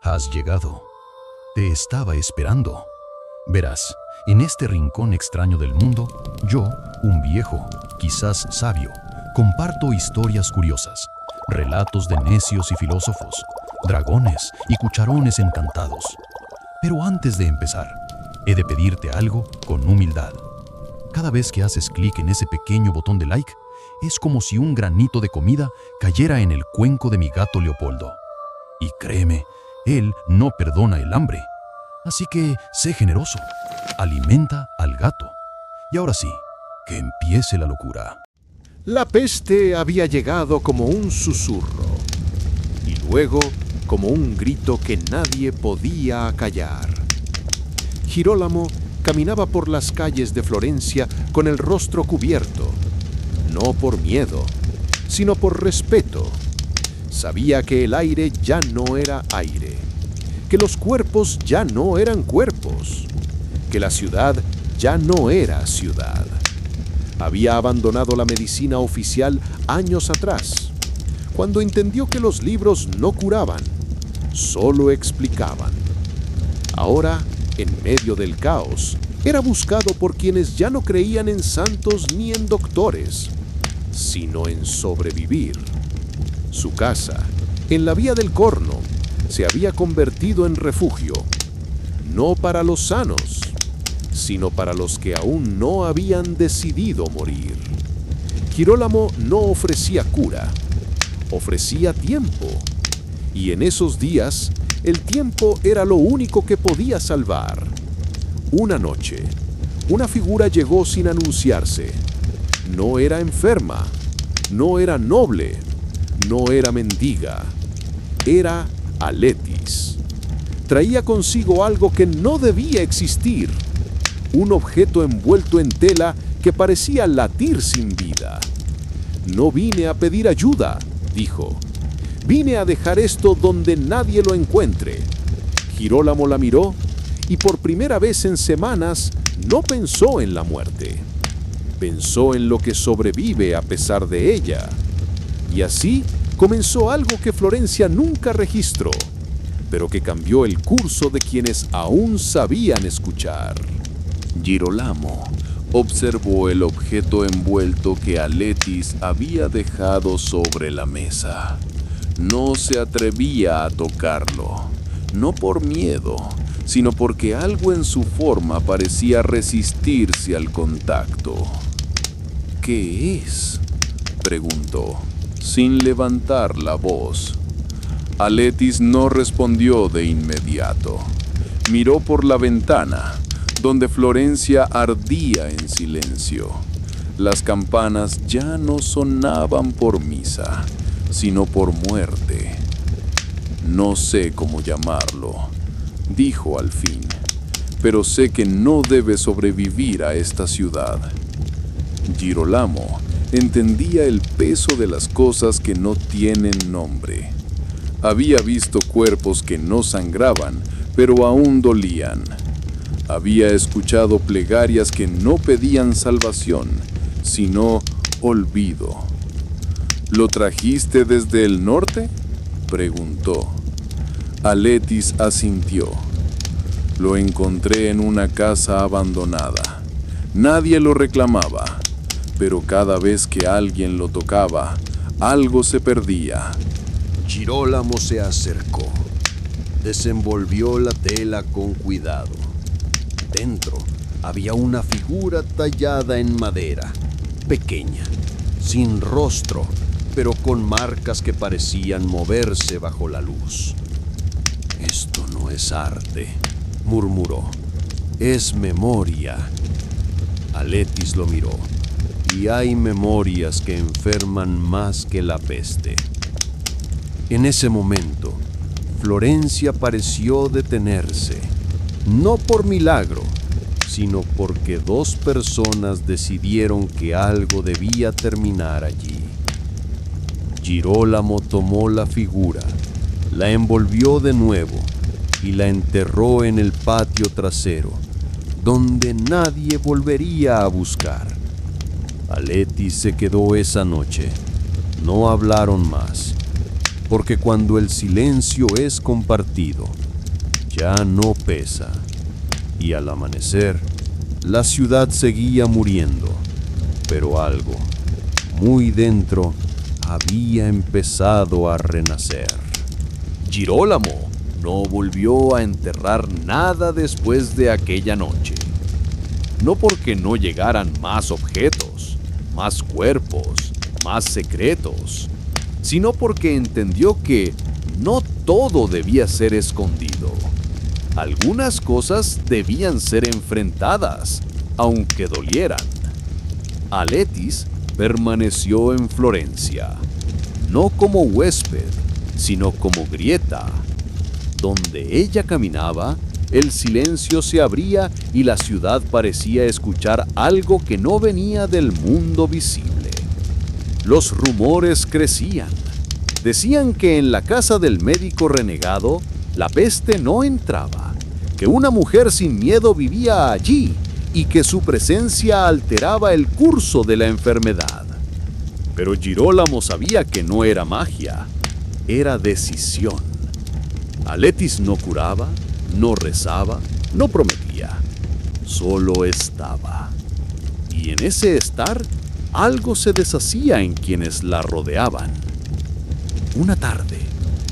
Has llegado. Te estaba esperando. Verás, en este rincón extraño del mundo, yo, un viejo, quizás sabio, comparto historias curiosas, relatos de necios y filósofos, dragones y cucharones encantados. Pero antes de empezar, he de pedirte algo con humildad. Cada vez que haces clic en ese pequeño botón de like, es como si un granito de comida cayera en el cuenco de mi gato Leopoldo. Y créeme, él no perdona el hambre. Así que sé generoso, alimenta al gato. Y ahora sí, que empiece la locura. La peste había llegado como un susurro y luego como un grito que nadie podía acallar. Girolamo caminaba por las calles de Florencia con el rostro cubierto, no por miedo, sino por respeto. Sabía que el aire ya no era aire, que los cuerpos ya no eran cuerpos, que la ciudad ya no era ciudad. Había abandonado la medicina oficial años atrás, cuando entendió que los libros no curaban, solo explicaban. Ahora, en medio del caos, era buscado por quienes ya no creían en santos ni en doctores, sino en sobrevivir. Su casa, en la Vía del Corno, se había convertido en refugio, no para los sanos, sino para los que aún no habían decidido morir. Girolamo no ofrecía cura, ofrecía tiempo, y en esos días el tiempo era lo único que podía salvar. Una noche, una figura llegó sin anunciarse. No era enferma, no era noble, no era mendiga, era Aletis. Traía consigo algo que no debía existir, un objeto envuelto en tela que parecía latir sin vida. No vine a pedir ayuda, dijo. Vine a dejar esto donde nadie lo encuentre. Girolamo la miró y por primera vez en semanas no pensó en la muerte. Pensó en lo que sobrevive a pesar de ella. Y así comenzó algo que Florencia nunca registró, pero que cambió el curso de quienes aún sabían escuchar. Girolamo observó el objeto envuelto que Aletis había dejado sobre la mesa. No se atrevía a tocarlo, no por miedo, sino porque algo en su forma parecía resistirse al contacto. ¿Qué es?, preguntó, sin levantar la voz. Aletis no respondió de inmediato. Miró por la ventana, donde Florencia ardía en silencio. Las campanas ya no sonaban por misa, sino por muerte. No sé cómo llamarlo, dijo al fin, pero sé que no debe sobrevivir a esta ciudad. Girolamo entendía el peso de las cosas que no tienen nombre. Había visto cuerpos que no sangraban, pero aún dolían. Había escuchado plegarias que no pedían salvación, sino olvido. ¿Lo trajiste desde el norte?, preguntó. Aletis asintió. Lo encontré en una casa abandonada. Nadie lo reclamaba, pero cada vez que alguien lo tocaba, algo se perdía. Girolamo se acercó. Desenvolvió la tela con cuidado. Dentro había una figura tallada en madera, pequeña, sin rostro, pero con marcas que parecían moverse bajo la luz. «Esto no es arte», murmuró. «Es memoria». Aletis lo miró. Y hay memorias que enferman más que la peste. En ese momento, Florencia pareció detenerse, no por milagro, sino porque dos personas decidieron que algo debía terminar allí. Girolamo tomó la figura, la envolvió de nuevo y la enterró en el patio trasero, donde nadie volvería a buscar. Aletis se quedó esa noche. No hablaron más. porque cuando el silencio es compartido, ya no pesa. Y al amanecer, la ciudad seguía muriendo, pero algo, muy dentro, había empezado a renacer. Girolamo no volvió a enterrar nada después de aquella noche. No porque no llegaran más objetos, más cuerpos, más secretos, sino porque entendió que no todo debía ser escondido. Algunas cosas debían ser enfrentadas, aunque dolieran. Aletis permaneció en Florencia, no como huésped, sino como grieta. Donde ella caminaba, el silencio se abría y la ciudad parecía escuchar algo que no venía del mundo visible. Los rumores crecían. Decían que en la casa del médico renegado la peste no entraba, que una mujer sin miedo vivía allí y que su presencia alteraba el curso de la enfermedad. Pero Girolamo sabía que no era magia, era decisión. Aletis no curaba, no rezaba, no prometía, solo estaba. Y en ese estar, algo se deshacía en quienes la rodeaban. Una tarde,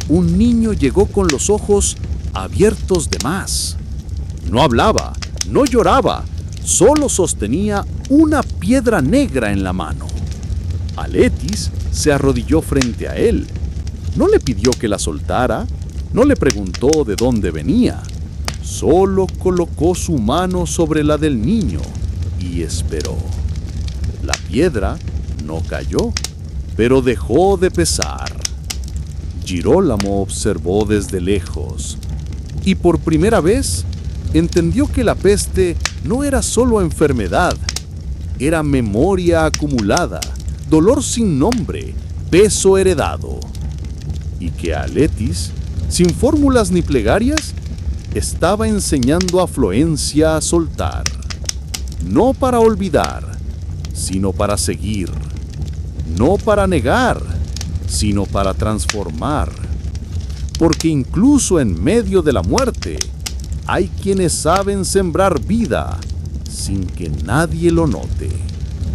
un niño llegó con los ojos abiertos de más. No hablaba, no lloraba, solo sostenía una piedra negra en la mano. Aletis se arrodilló frente a él. No le pidió que la soltara, no le preguntó de dónde venía. Solo colocó su mano sobre la del niño y esperó. La piedra no cayó, pero dejó de pesar. Girolamo observó desde lejos y por primera vez entendió que la peste no era solo enfermedad, era memoria acumulada, dolor sin nombre, peso heredado. Y que Aletis, sin fórmulas ni plegarias, estaba enseñando a Florencia a soltar, no para olvidar, sino para seguir, no para negar, sino para transformar. Porque incluso en medio de la muerte, hay quienes saben sembrar vida sin que nadie lo note.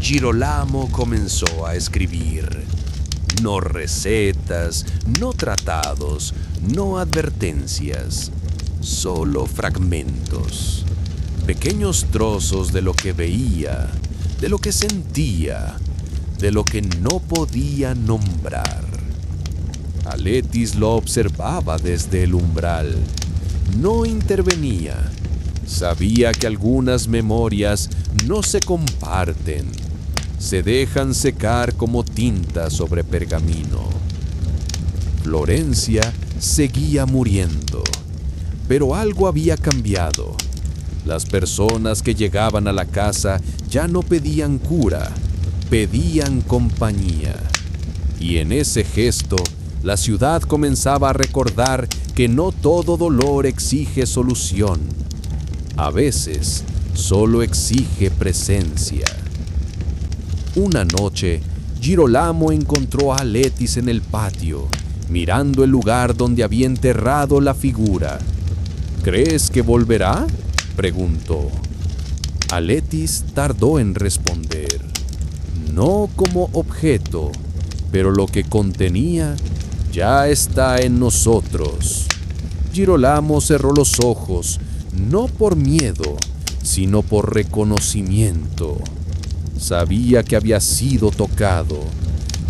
Girolamo comenzó a escribir. No recetas, no tratados, no advertencias, solo fragmentos. Pequeños trozos de lo que veía, de lo que sentía, de lo que no podía nombrar. Aletis lo observaba desde el umbral. No intervenía. Sabía que algunas memorias no se comparten. Se dejan secar como tinta sobre pergamino. Florencia seguía muriendo, pero algo había cambiado. Las personas que llegaban a la casa ya no pedían cura, pedían compañía. Y en ese gesto, la ciudad comenzaba a recordar que no todo dolor exige solución. A veces, solo exige presencia. Una noche, Girolamo encontró a Aletis en el patio, mirando el lugar donde había enterrado la figura. ¿Crees que volverá?, preguntó. Aletis tardó en responder. No como objeto, pero lo que contenía ya está en nosotros. Girolamo cerró los ojos, no por miedo, sino por reconocimiento. Sabía que había sido tocado,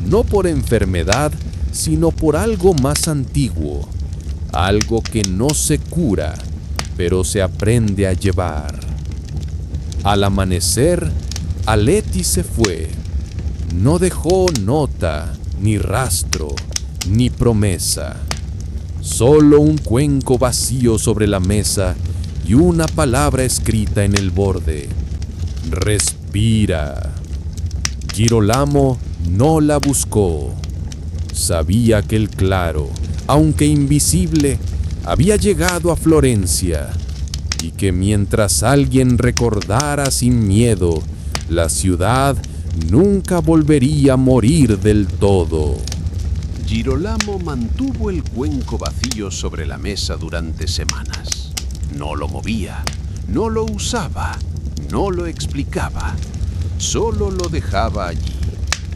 no por enfermedad, sino por algo más antiguo, algo que no se cura, pero se aprende a llevar. Al amanecer, Aletis se fue. No dejó nota, ni rastro, ni promesa. Solo un cuenco vacío sobre la mesa y una palabra escrita en el borde. Respira. Girolamo no la buscó. Sabía que el claro, aunque invisible, había llegado a Florencia y que mientras alguien recordara sin miedo, la ciudad nunca volvería a morir del todo. Girolamo mantuvo el cuenco vacío sobre la mesa durante semanas. No lo movía, no lo usaba, no lo explicaba. Solo lo dejaba allí,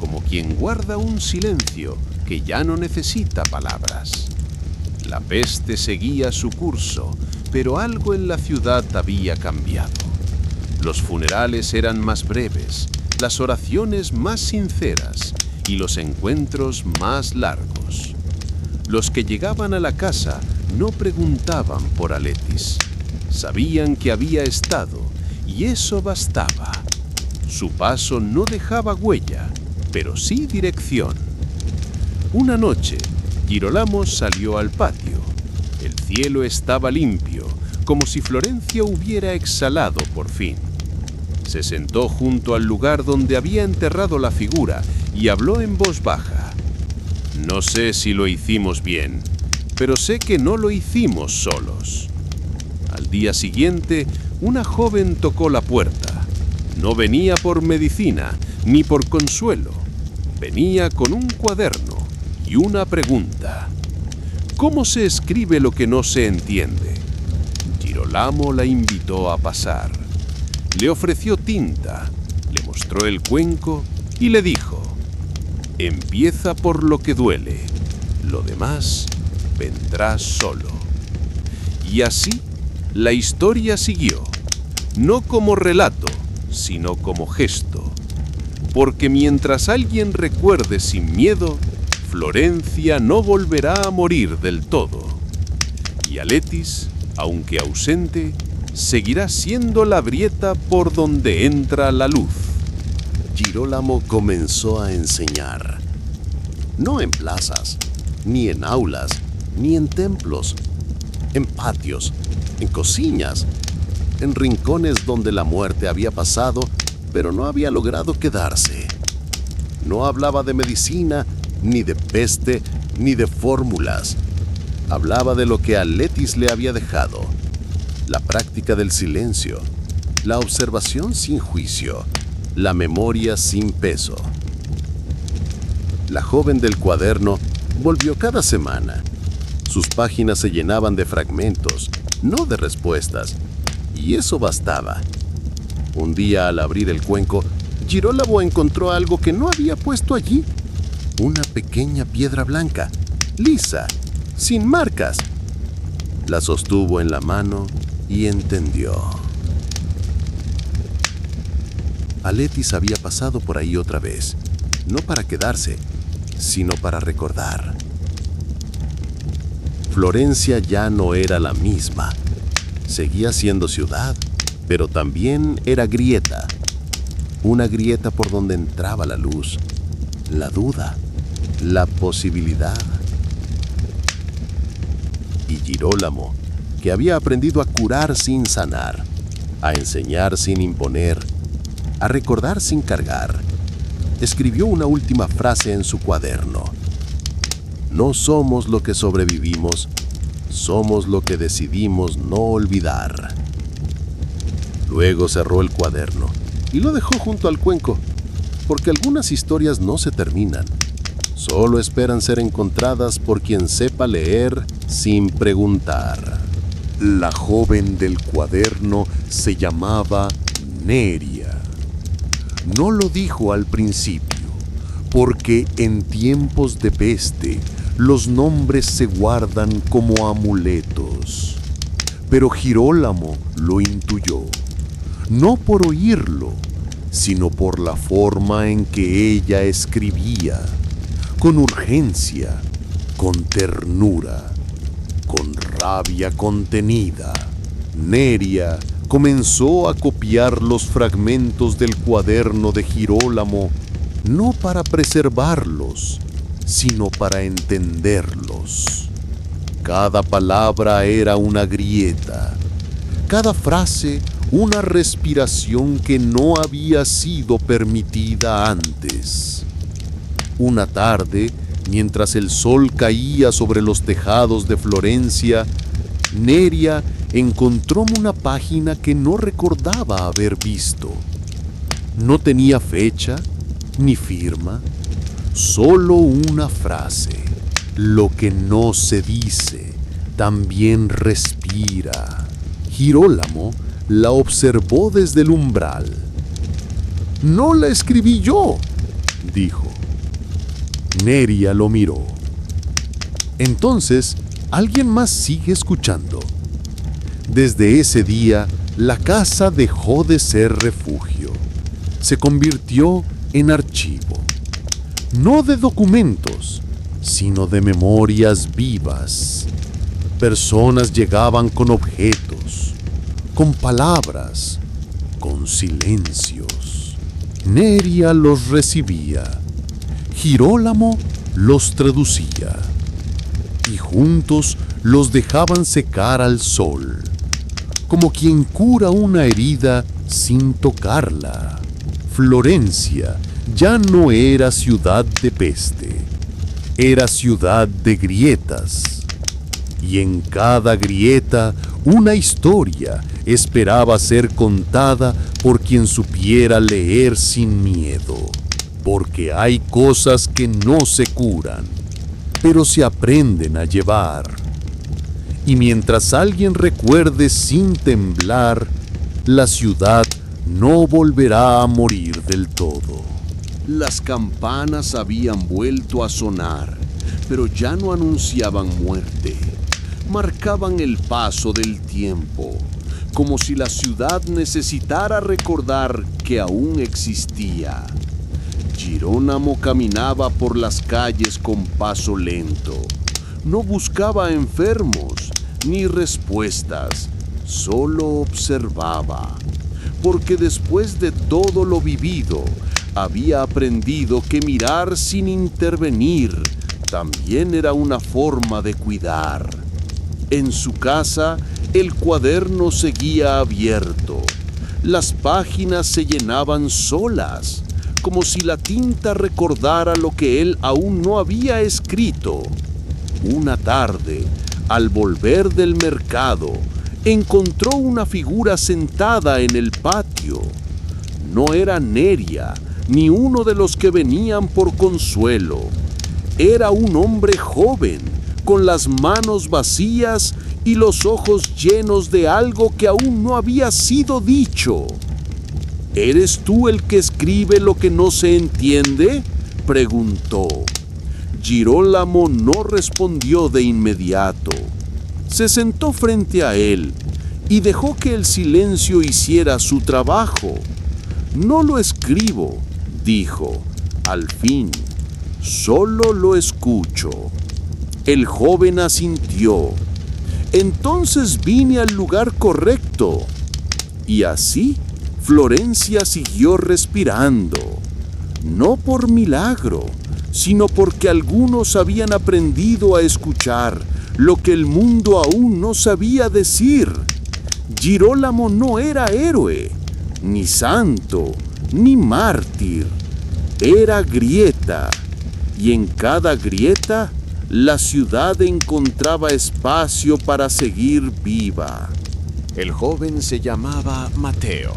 como quien guarda un silencio que ya no necesita palabras. La peste seguía su curso, pero algo en la ciudad había cambiado. Los funerales eran más breves, las oraciones más sinceras y los encuentros más largos. Los que llegaban a la casa no preguntaban por Aletis. Sabían que había estado y eso bastaba. Su paso no dejaba huella, pero sí dirección. Una noche, Girolamo salió al patio. El cielo estaba limpio, como si Florencia hubiera exhalado por fin. Se sentó junto al lugar donde había enterrado la figura y habló en voz baja. No sé si lo hicimos bien, pero sé que no lo hicimos solos. Al día siguiente, una joven tocó la puerta. No venía por medicina ni por consuelo. Venía con un cuaderno y una pregunta. ¿Cómo se escribe lo que no se entiende? Girolamo la invitó a pasar. Le ofreció tinta, le mostró el cuenco y le dijo: empieza por lo que duele, lo demás vendrá solo. Y así la historia siguió, no como relato, sino como gesto. Porque mientras alguien recuerde sin miedo, Florencia no volverá a morir del todo. Y Aletis, aunque ausente, seguirá siendo la grieta por donde entra la luz. Girolamo comenzó a enseñar. No en plazas, ni en aulas, ni en templos, en patios, en cocinas, en rincones donde la muerte había pasado, pero no había logrado quedarse. No hablaba de medicina, ni de peste, ni de fórmulas. Hablaba de lo que Aletis le había dejado. La práctica del silencio, la observación sin juicio, la memoria sin peso. La joven del cuaderno volvió cada semana. Sus páginas se llenaban de fragmentos, no de respuestas, y eso bastaba. Un día, al abrir el cuenco, Girolamo encontró algo que no había puesto allí. Una pequeña piedra blanca, lisa, sin marcas. La sostuvo en la mano y entendió. Aletis había pasado por ahí otra vez, no para quedarse, sino para recordar. Florencia ya no era la misma. Seguía siendo ciudad, pero también era grieta. Una grieta por donde entraba la luz, la duda, la posibilidad. Y Girolamo, que había aprendido a curar sin sanar, a enseñar sin imponer, a recordar sin cargar, escribió una última frase en su cuaderno. No somos lo que sobrevivimos, somos lo que decidimos no olvidar. Luego cerró el cuaderno y lo dejó junto al cuenco, porque algunas historias no se terminan, solo esperan ser encontradas por quien sepa leer sin preguntar. La joven del cuaderno se llamaba Neria. No lo dijo al principio, porque en tiempos de peste los nombres se guardan como amuletos. Pero Girolamo lo intuyó, no por oírlo, sino por la forma en que ella escribía, con urgencia, con ternura, con rabia contenida. Neria comenzó a copiar los fragmentos del cuaderno de Girolamo, no para preservarlos, sino para entenderlos. Cada palabra era una grieta, cada frase una respiración que no había sido permitida antes. Una tarde, mientras el sol caía sobre los tejados de Florencia, Neria encontró una página que no recordaba haber visto. No tenía fecha ni firma, solo una frase. Lo que no se dice también respira. Girolamo la observó desde el umbral. «No la escribí yo», dijo. Neria lo miró. Entonces, alguien más sigue escuchando. Desde ese día, la casa dejó de ser refugio. Se convirtió en archivo. No de documentos, sino de memorias vivas. Personas llegaban con objetos, con palabras, con silencios. Neria los recibía. Girolamo los traducía. Y juntos los dejaban secar al sol, como quien cura una herida sin tocarla. Florencia ya no era ciudad de peste, era ciudad de grietas. Y en cada grieta una historia esperaba ser contada por quien supiera leer sin miedo. Porque hay cosas que no se curan, pero se aprenden a llevar. Y mientras alguien recuerde sin temblar, la ciudad no volverá a morir del todo. Las campanas habían vuelto a sonar, pero ya no anunciaban muerte. Marcaban el paso del tiempo, como si la ciudad necesitara recordar que aún existía. Girolamo caminaba por las calles con paso lento. No buscaba enfermos ni respuestas, solo observaba. Porque después de todo lo vivido, había aprendido que mirar sin intervenir también era una forma de cuidar. En su casa, el cuaderno seguía abierto. Las páginas se llenaban solas, como si la tinta recordara lo que él aún no había escrito. Una tarde, al volver del mercado, encontró una figura sentada en el patio. No era Neria, ni uno de los que venían por consuelo. Era un hombre joven, con las manos vacías y los ojos llenos de algo que aún no había sido dicho. ¿Eres tú el que escribe lo que no se entiende?, preguntó. Girolamo no respondió de inmediato. Se sentó frente a él y dejó que el silencio hiciera su trabajo. No lo escribo, dijo, al fin, solo lo escucho. El joven asintió. Entonces vine al lugar correcto. Y así, Florencia siguió respirando, no por milagro, sino porque algunos habían aprendido a escuchar lo que el mundo aún no sabía decir. Girolamo no era héroe, ni santo, ni mártir. Era grieta, y en cada grieta la ciudad encontraba espacio para seguir viva. El joven se llamaba Mateo.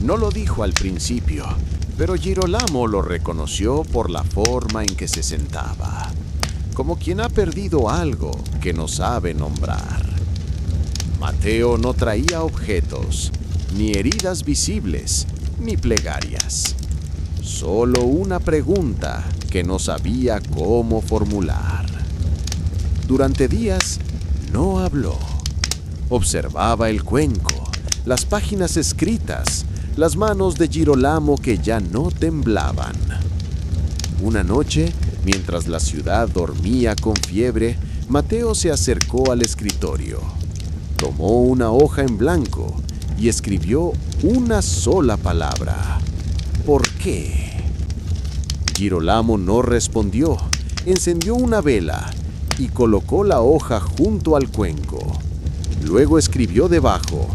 No lo dijo al principio, pero Girolamo lo reconoció por la forma en que se sentaba, como quien ha perdido algo que no sabe nombrar. Mateo no traía objetos, ni heridas visibles, ni plegarias. Solo una pregunta que no sabía cómo formular. Durante días no habló. Observaba el cuenco, las páginas escritas, las manos de Girolamo que ya no temblaban. Una noche, mientras la ciudad dormía con fiebre, Mateo se acercó al escritorio. Tomó una hoja en blanco y escribió una sola palabra. ¿Por qué? Girolamo no respondió. Encendió una vela y colocó la hoja junto al cuenco. Luego escribió debajo,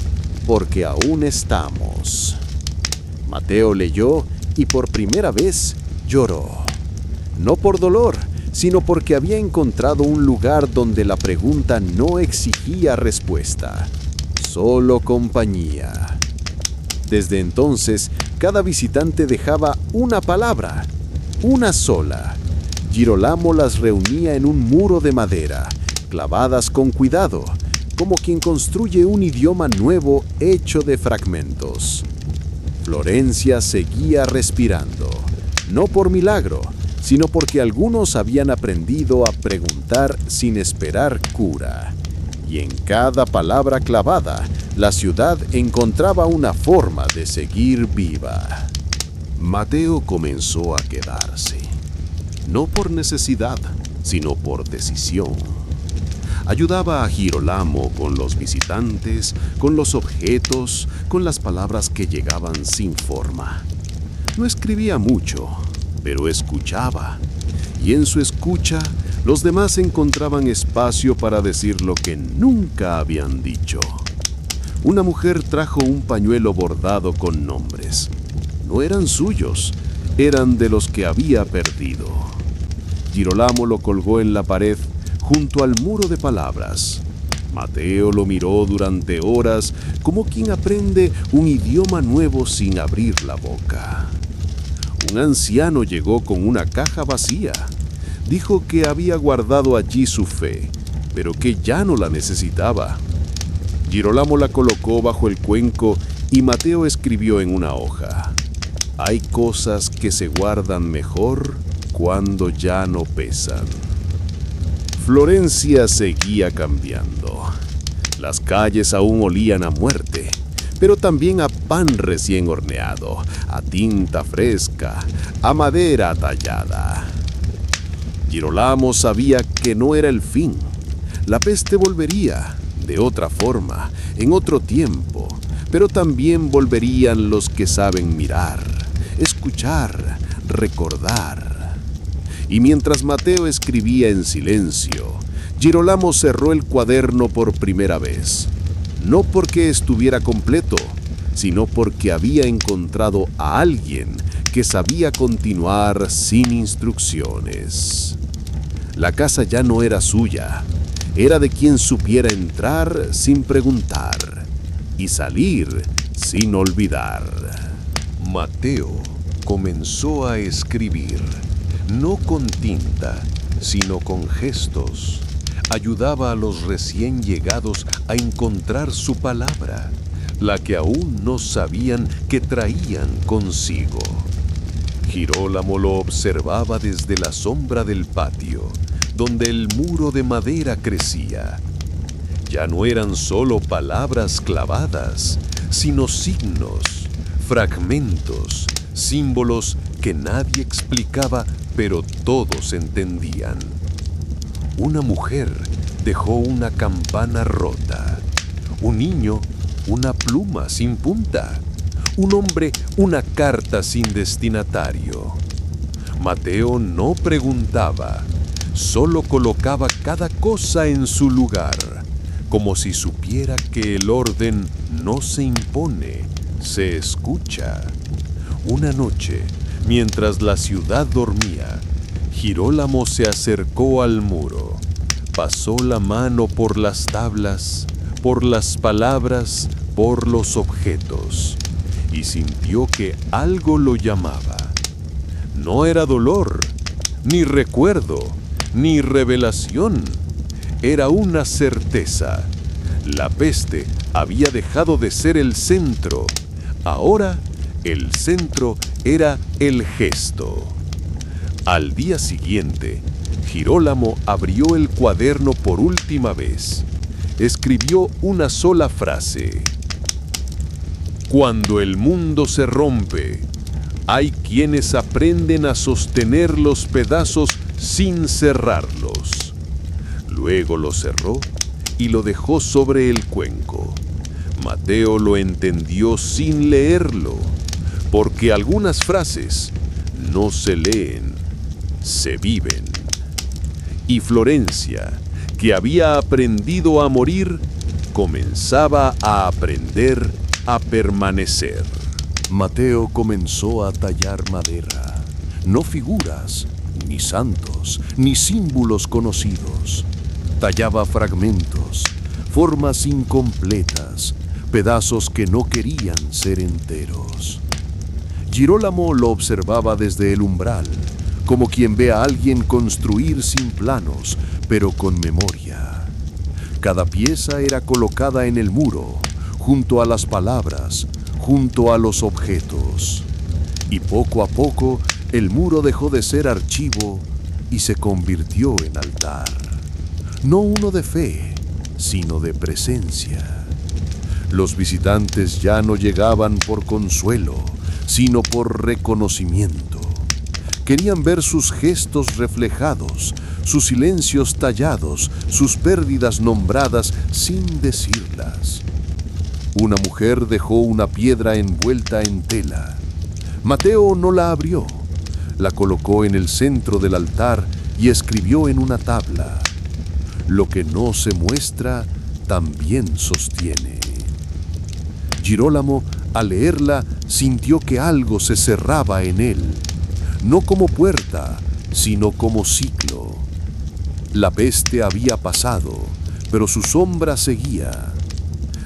porque aún estamos. Mateo leyó y por primera vez lloró. No por dolor, sino porque había encontrado un lugar donde la pregunta no exigía respuesta, solo compañía. Desde entonces, cada visitante dejaba una palabra, una sola, Girolamo las reunía en un muro de madera, clavadas con cuidado, como quien construye un idioma nuevo hecho de fragmentos. Florencia seguía respirando, no por milagro, sino porque algunos habían aprendido a preguntar sin esperar cura. Y en cada palabra clavada, la ciudad encontraba una forma de seguir viva. Mateo comenzó a quedarse, no por necesidad, sino por decisión. Ayudaba a Girolamo con los visitantes, con los objetos, con las palabras que llegaban sin forma. No escribía mucho, pero escuchaba, y en su escucha los demás encontraban espacio para decir lo que nunca habían dicho. Una mujer trajo un pañuelo bordado con nombres. No eran suyos, eran de los que había perdido. Girolamo lo colgó en la pared junto al muro de palabras. Mateo lo miró durante horas como quien aprende un idioma nuevo sin abrir la boca. Un anciano llegó con una caja vacía. Dijo que había guardado allí su fe, pero que ya no la necesitaba. Girolamo la colocó bajo el cuenco y Mateo escribió en una hoja: hay cosas que se guardan mejor cuando ya no pesan. Florencia seguía cambiando. Las calles aún olían a muerte, pero también a pan recién horneado, a tinta fresca, a madera tallada. Girolamo sabía que no era el fin. La peste volvería, de otra forma, en otro tiempo, pero también volverían los que saben mirar, escuchar, recordar. Y mientras Mateo escribía en silencio, Girolamo cerró el cuaderno por primera vez. No porque estuviera completo, sino porque había encontrado a alguien que sabía continuar sin instrucciones. La casa ya no era suya, era de quien supiera entrar sin preguntar y salir sin olvidar. Mateo comenzó a escribir, no con tinta, sino con gestos. Ayudaba a los recién llegados a encontrar su palabra, la que aún no sabían que traían consigo. Girolamo lo observaba desde la sombra del patio, donde el muro de madera crecía. Ya no eran solo palabras clavadas, sino signos, fragmentos, símbolos que nadie explicaba, pero todos entendían. Una mujer dejó una campana rota, un niño una pluma sin punta, un hombre una carta sin destinatario. Mateo no preguntaba, solo colocaba cada cosa en su lugar, como si supiera que el orden no se impone, se escucha. Una noche, mientras la ciudad dormía, Girolamo se acercó al muro, pasó la mano por las tablas, por las palabras, por los objetos, y sintió que algo lo llamaba. No era dolor, ni recuerdo, ni revelación. Era una certeza. La peste había dejado de ser el centro. Ahora, el centro era el gesto. Al día siguiente, Girolamo abrió el cuaderno por última vez. Escribió una sola frase. Cuando el mundo se rompe, hay quienes aprenden a sostener los pedazos sin cerrarlos. Luego lo cerró y lo dejó sobre el cuenco. Mateo lo entendió sin leerlo, porque algunas frases no se leen, se viven. Y Florencia, que había aprendido a morir, comenzaba a aprender a permanecer. Mateo comenzó a tallar madera, no figuras, ni santos, ni símbolos conocidos. Tallaba fragmentos, formas incompletas, pedazos que no querían ser enteros. Girolamo lo observaba desde el umbral, como quien ve a alguien construir sin planos, pero con memoria. Cada pieza era colocada en el muro, junto a las palabras, junto a los objetos. Y poco a poco, el muro dejó de ser archivo y se convirtió en altar. No uno de fe, sino de presencia. Los visitantes ya no llegaban por consuelo, sino por reconocimiento. Querían ver sus gestos reflejados, sus silencios tallados, sus pérdidas nombradas sin decirlas. Una mujer dejó una piedra envuelta en tela. Mateo no la abrió, la colocó en el centro del altar y escribió en una tabla: lo que no se muestra, también sostiene. Girolamo, al leerla, sintió que algo se cerraba en él, no como puerta, sino como ciclo. La peste había pasado, pero su sombra seguía.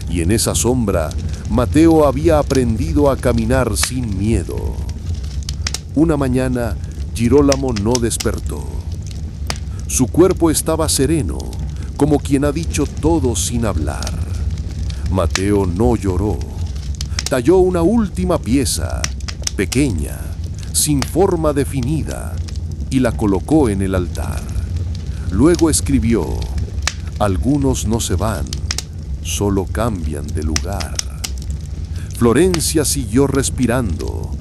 Y en esa sombra, Mateo había aprendido a caminar sin miedo. Una mañana, Girolamo no despertó. Su cuerpo estaba sereno, como quien ha dicho todo sin hablar. Mateo no lloró. Talló una última pieza, pequeña, sin forma definida, y la colocó en el altar. Luego escribió: algunos no se van, solo cambian de lugar. Florencia siguió respirando,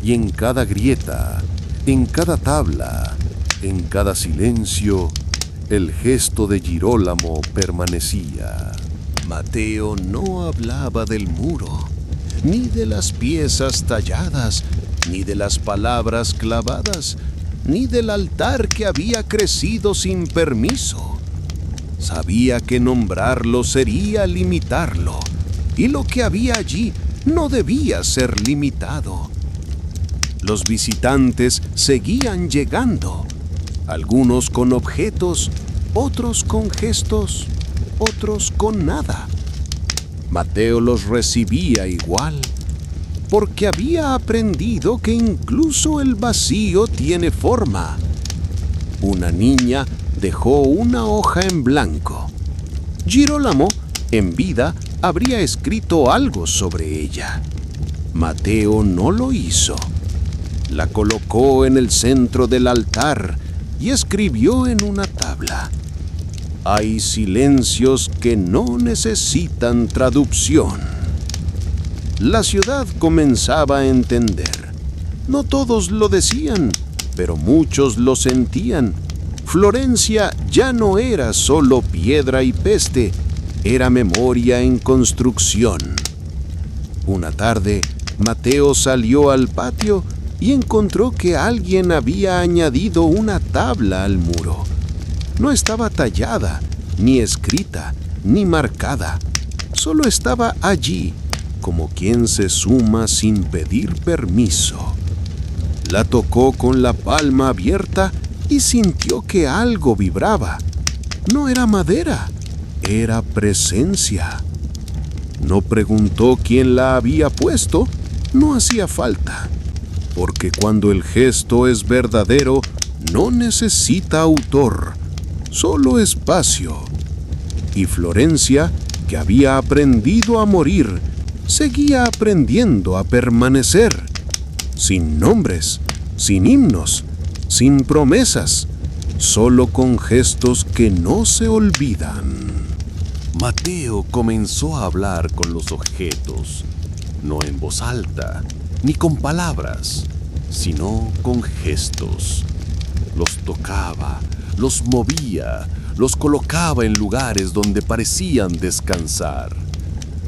y en cada grieta, en cada tabla, en cada silencio, el gesto de Girolamo permanecía. Mateo no hablaba del muro, ni de las piezas talladas, ni de las palabras clavadas, ni del altar que había crecido sin permiso. Sabía que nombrarlo sería limitarlo, y lo que había allí no debía ser limitado. Los visitantes seguían llegando, algunos con objetos, otros con gestos, otros con nada. Mateo los recibía igual, porque había aprendido que incluso el vacío tiene forma. Una niña dejó una hoja en blanco. Girolamo, en vida, habría escrito algo sobre ella. Mateo no lo hizo. La colocó en el centro del altar y escribió en una tabla: hay silencios que no necesitan traducción. La ciudad comenzaba a entender. No todos lo decían, pero muchos lo sentían. Florencia ya no era solo piedra y peste, era memoria en construcción. Una tarde, Mateo salió al patio y encontró que alguien había añadido una tabla al muro. No estaba tallada, ni escrita, ni marcada. Solo estaba allí, como quien se suma sin pedir permiso. La tocó con la palma abierta y sintió que algo vibraba. No era madera, era presencia. No preguntó quién la había puesto, no hacía falta, porque cuando el gesto es verdadero, no necesita autor, solo espacio. Y Florencia, que había aprendido a morir, seguía aprendiendo a permanecer, sin nombres, sin himnos, sin promesas, solo con gestos que no se olvidan. Mateo comenzó a hablar con los objetos, no en voz alta, ni con palabras, sino con gestos. Los tocaba, los movía, los colocaba en lugares donde parecían descansar.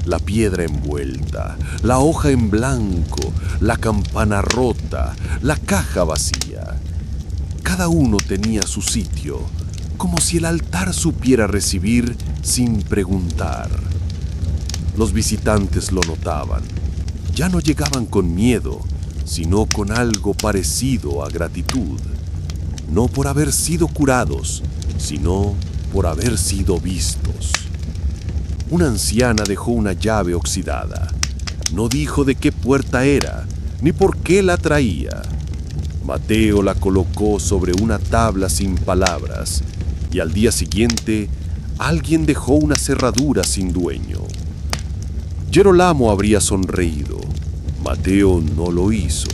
La piedra envuelta, la hoja en blanco, la campana rota, la caja vacía. Cada uno tenía su sitio, como si el altar supiera recibir sin preguntar. Los visitantes lo notaban. Ya no llegaban con miedo, sino con algo parecido a gratitud. No por haber sido curados, sino por haber sido vistos. Una anciana dejó una llave oxidada. No dijo de qué puerta era, ni por qué la traía. Mateo la colocó sobre una tabla sin palabras y al día siguiente alguien dejó una cerradura sin dueño. Girolamo habría sonreído. Mateo no lo hizo.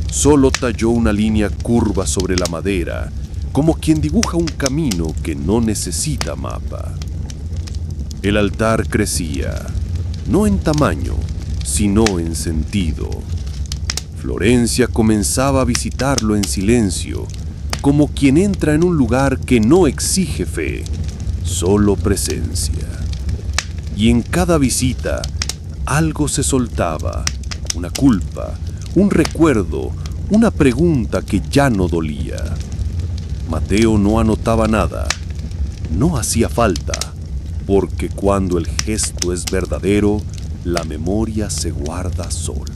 Solo talló una línea curva sobre la madera, como quien dibuja un camino que no necesita mapa. El altar crecía, no en tamaño, sino en sentido. Florencia comenzaba a visitarlo en silencio, como quien entra en un lugar que no exige fe, solo presencia. Y en cada visita, algo se soltaba, una culpa, un recuerdo, una pregunta que ya no dolía. Mateo no anotaba nada, no hacía falta, porque cuando el gesto es verdadero, la memoria se guarda sola.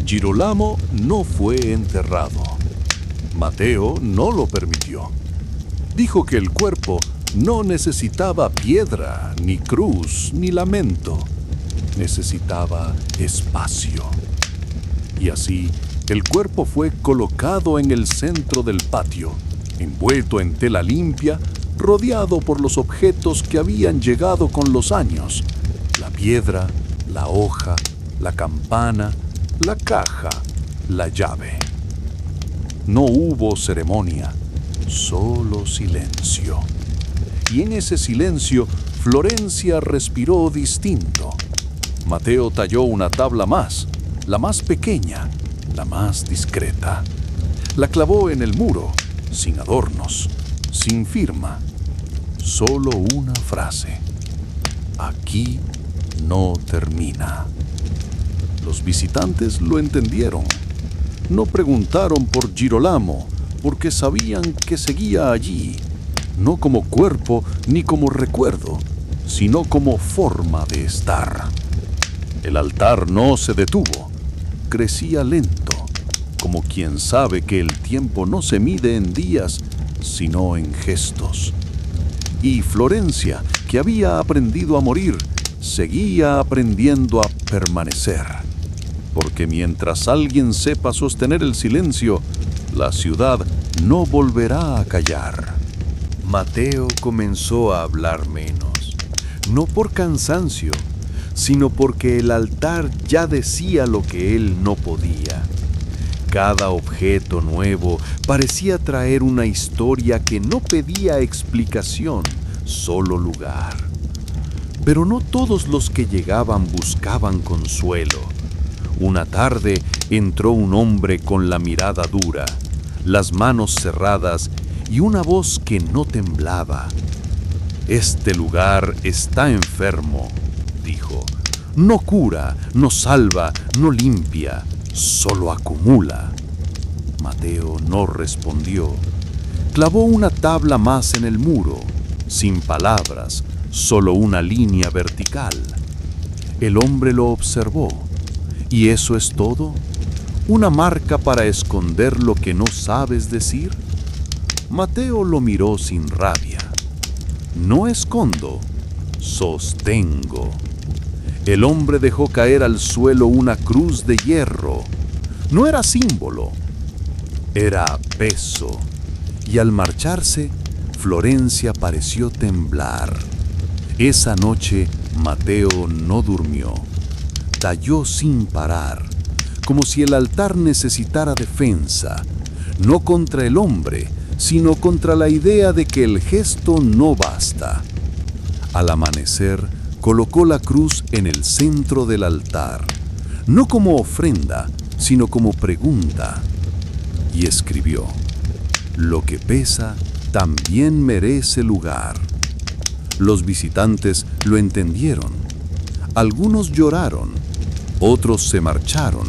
Girolamo no fue enterrado. Mateo no lo permitió. Dijo que el cuerpo no necesitaba piedra, ni cruz, ni lamento. Necesitaba espacio. Y así, el cuerpo fue colocado en el centro del patio, envuelto en tela limpia, rodeado por los objetos que habían llegado con los años: la piedra, la hoja, la campana, la caja, la llave. No hubo ceremonia, solo silencio. Y en ese silencio, Florencia respiró distinto. Mateo talló una tabla más, la más pequeña, la más discreta. La clavó en el muro, sin adornos, sin firma. Solo una frase: aquí no termina. Los visitantes lo entendieron. No preguntaron por Girolamo, porque sabían que seguía allí, no como cuerpo ni como recuerdo, sino como forma de estar. El altar no se detuvo, crecía lento, como quien sabe que el tiempo no se mide en días, sino en gestos. Y Florencia, que había aprendido a morir, seguía aprendiendo a permanecer. Porque mientras alguien sepa sostener el silencio, la ciudad no volverá a callar. Mateo comenzó a hablar menos, no por cansancio, sino porque el altar ya decía lo que él no podía. Cada objeto nuevo parecía traer una historia que no pedía explicación, solo lugar. Pero no todos los que llegaban buscaban consuelo. Una tarde entró un hombre con la mirada dura, las manos cerradas y una voz que no temblaba. Este lugar está enfermo, dijo. No cura, no salva, no limpia, solo acumula. Mateo no respondió. Clavó una tabla más en el muro, sin palabras, solo una línea vertical. El hombre lo observó. ¿Y eso es todo? ¿Una marca para esconder lo que no sabes decir? Mateo lo miró sin rabia. No escondo, sostengo. El hombre dejó caer al suelo una cruz de hierro. No era símbolo, era peso. Y al marcharse, Florencia pareció temblar. Esa noche, Mateo no durmió. Talló sin parar, como si el altar necesitara defensa, no contra el hombre, sino contra la idea de que el gesto no basta. Al amanecer, colocó la cruz en el centro del altar, no como ofrenda, sino como pregunta, y escribió: lo que pesa también merece lugar. Los visitantes lo entendieron. Algunos lloraron, otros se marcharon,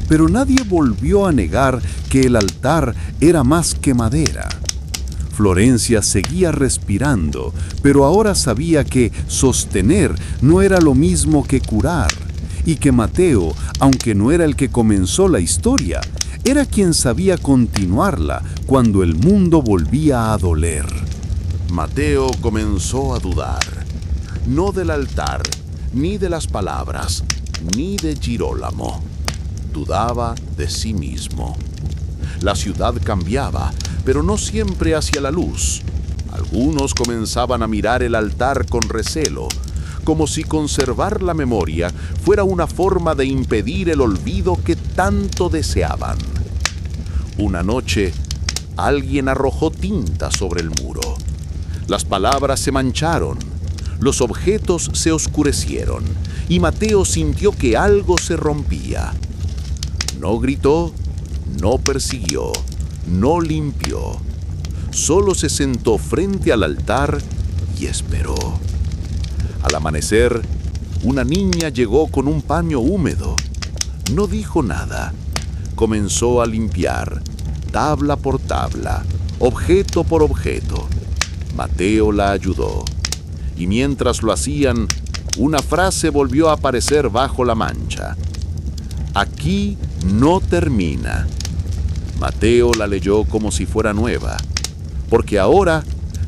pero nadie volvió a negar que el altar era más que madera. Florencia seguía respirando, pero ahora sabía que sostener no era lo mismo que curar, y que Mateo, aunque no era el que comenzó la historia, era quien sabía continuarla cuando el mundo volvía a doler. Mateo comenzó a dudar, no del altar, ni de las palabras, ni de Girolamo. Dudaba de sí mismo. La ciudad cambiaba, pero no siempre hacia la luz. Algunos comenzaban a mirar el altar con recelo, como si conservar la memoria fuera una forma de impedir el olvido que tanto deseaban. Una noche, alguien arrojó tinta sobre el muro. Las palabras se mancharon, los objetos se oscurecieron, y Mateo sintió que algo se rompía. No gritó, no persiguió, no limpió. Solo se sentó frente al altar y esperó. Al amanecer, una niña llegó con un paño húmedo. No dijo nada. Comenzó a limpiar, tabla por tabla, objeto por objeto. Mateo la ayudó. Y mientras lo hacían, una frase volvió a aparecer bajo la mancha. Aquí no termina. Mateo la leyó como si fuera nueva, porque ahora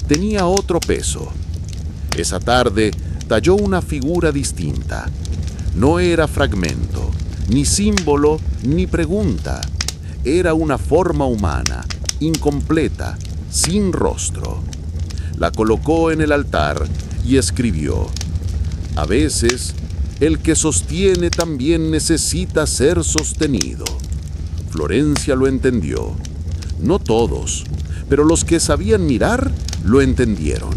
tenía otro peso. Esa tarde talló una figura distinta. No era fragmento, ni símbolo, ni pregunta. Era una forma humana, incompleta, sin rostro. La colocó en el altar y escribió: a veces, el que sostiene también necesita ser sostenido. Florencia lo entendió. No todos, pero los que sabían mirar lo entendieron.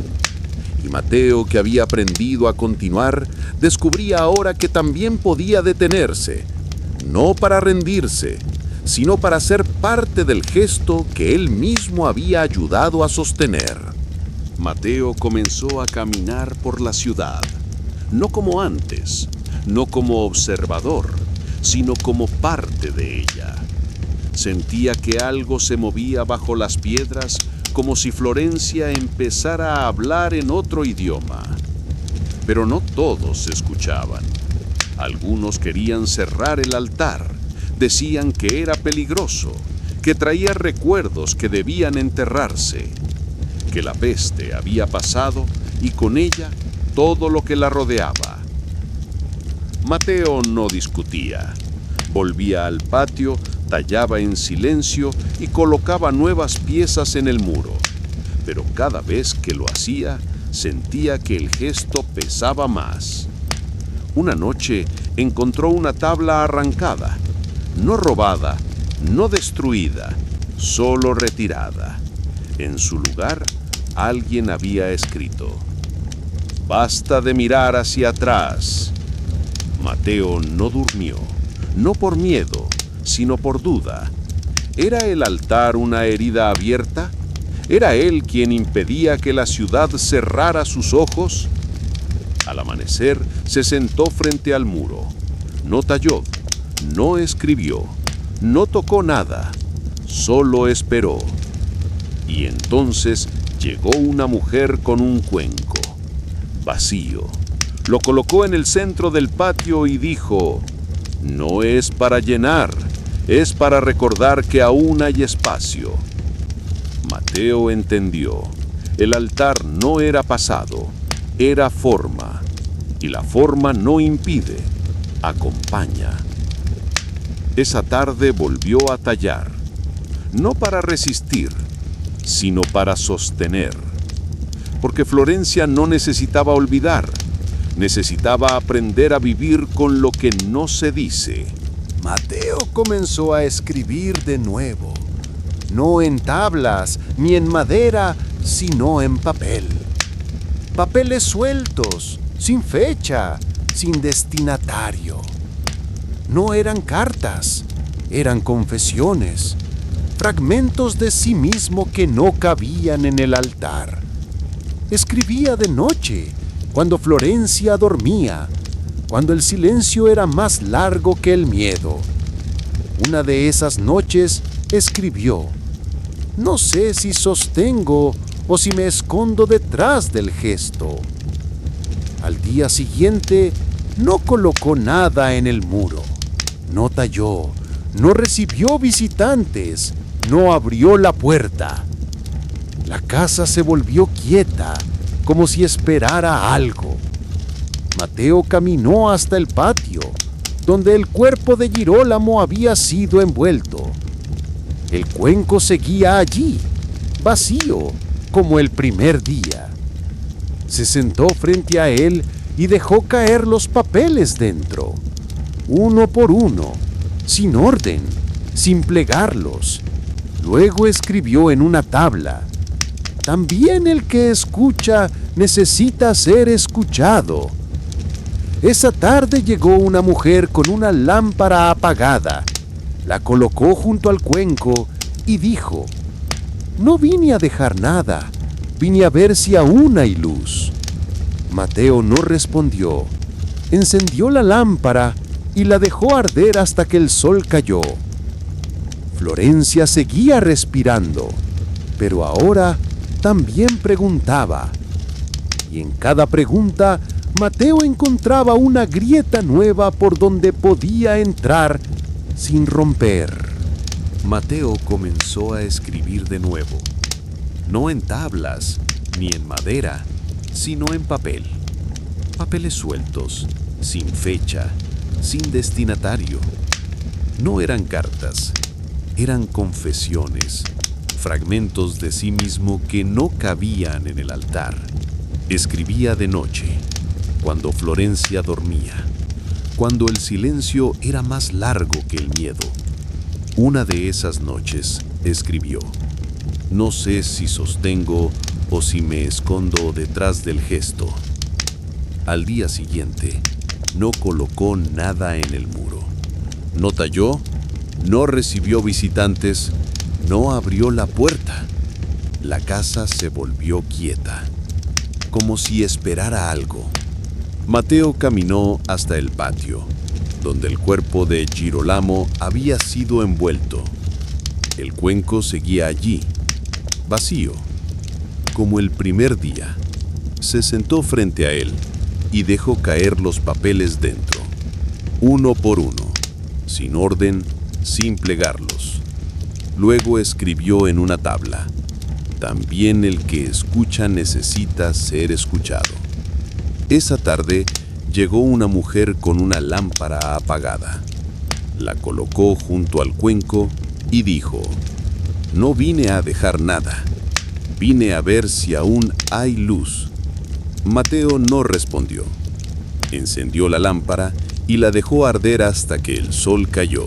Y Mateo, que había aprendido a continuar, descubría ahora que también podía detenerse, no para rendirse, sino para ser parte del gesto que él mismo había ayudado a sostener. Mateo comenzó a caminar por la ciudad, no como antes, no como observador, sino como parte de ella. Sentía que algo se movía bajo las piedras, como si Florencia empezara a hablar en otro idioma. Pero no todos escuchaban. Algunos querían cerrar el altar, decían que era peligroso, que traía recuerdos que debían enterrarse, que la peste había pasado y con ella todo lo que la rodeaba. Mateo no discutía. Volvía al patio, tallaba en silencio y colocaba nuevas piezas en el muro. Pero cada vez que lo hacía, sentía que el gesto pesaba más. Una noche encontró una tabla arrancada, no robada, no destruida, solo retirada. En su lugar, alguien había escrito: basta de mirar hacia atrás. Mateo no durmió, no por miedo, sino por duda. ¿Era el altar una herida abierta? ¿Era él quien impedía que la ciudad cerrara sus ojos? Al amanecer se sentó frente al muro. No talló, no escribió, no tocó nada, solo esperó. Y entonces llegó una mujer con un cuenco, vacío. Lo colocó en el centro del patio y dijo: no es para llenar, es para recordar que aún hay espacio. Mateo entendió. El altar no era pasado, era forma. Y la forma no impide, acompaña. Esa tarde volvió a tallar, no para resistir, sino para sostener. Porque Florencia no necesitaba olvidar, necesitaba aprender a vivir con lo que no se dice. Mateo comenzó a escribir de nuevo, no en tablas ni en madera, sino en papel. Papeles sueltos, sin fecha, sin destinatario. No eran cartas, eran confesiones, fragmentos de sí mismo que no cabían en el altar. Escribía de noche, cuando Florencia dormía, cuando el silencio era más largo que el miedo. Una de esas noches escribió: no sé si sostengo o si me escondo detrás del gesto. Al día siguiente no colocó nada en el muro, no talló, no recibió visitantes, no abrió la puerta. La casa se volvió quieta, como si esperara algo. Mateo caminó hasta el patio, donde el cuerpo de Girolamo había sido envuelto. El cuenco seguía allí, vacío, como el primer día. Se sentó frente a él y dejó caer los papeles dentro, uno por uno, sin orden, sin plegarlos. Luego escribió en una tabla: también el que escucha necesita ser escuchado. Esa tarde llegó una mujer con una lámpara apagada. La colocó junto al cuenco y dijo: no vine a dejar nada, vine a ver si aún hay luz. Mateo no respondió. Encendió la lámpara y la dejó arder hasta que el sol cayó. Florencia seguía respirando, pero ahora también preguntaba. Y en cada pregunta, Mateo encontraba una grieta nueva por donde podía entrar sin romper. Mateo comenzó a escribir de nuevo, no en tablas ni en madera, sino en papel. Papeles sueltos, sin fecha, sin destinatario. No eran cartas, eran confesiones, fragmentos de sí mismo que no cabían en el altar. Escribía de noche, cuando Florencia dormía, cuando el silencio era más largo que el miedo. Una de esas noches escribió: no sé si sostengo o si me escondo detrás del gesto. Al día siguiente, no colocó nada en el muro. No talló, no recibió visitantes, no abrió la puerta. La casa se volvió quieta, como si esperara algo. Mateo caminó hasta el patio, donde el cuerpo de Girolamo había sido envuelto. El cuenco seguía allí, vacío, como el primer día. Se sentó frente a él y dejó caer los papeles dentro, uno por uno, sin orden, sin plegarlos. Luego escribió en una tabla: también el que escucha necesita ser escuchado. Esa tarde llegó una mujer con una lámpara apagada. La colocó junto al cuenco y dijo: no vine a dejar nada, vine a ver si aún hay luz. Mateo no respondió. Encendió la lámpara y la dejó arder hasta que el sol cayó.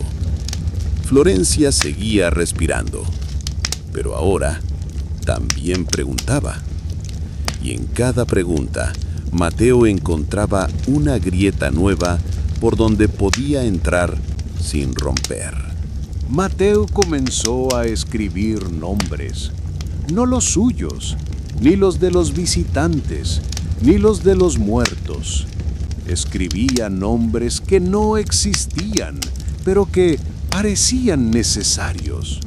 Florencia seguía respirando, pero ahora también preguntaba. Y en cada pregunta, Mateo encontraba una grieta nueva por donde podía entrar sin romper. Mateo comenzó a escribir nombres, no los suyos, ni los de los visitantes, ni los de los muertos. Escribía nombres que no existían, pero que parecían necesarios.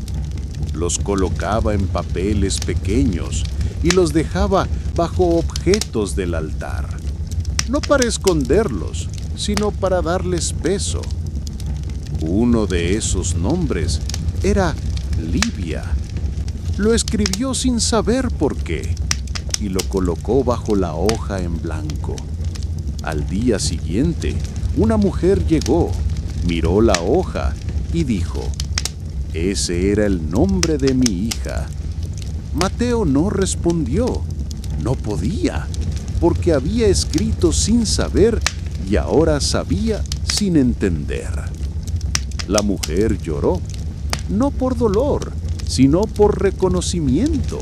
Los colocaba en papeles pequeños y los dejaba bajo objetos del altar, no para esconderlos, sino para darles peso. Uno de esos nombres era Livia. Lo escribió sin saber por qué y lo colocó bajo la hoja en blanco. Al día siguiente, una mujer llegó, miró la hoja y dijo: ese era el nombre de mi hija. Mateo no respondió. No podía, porque había escrito sin saber y ahora sabía sin entender. La mujer lloró, no por dolor, sino por reconocimiento,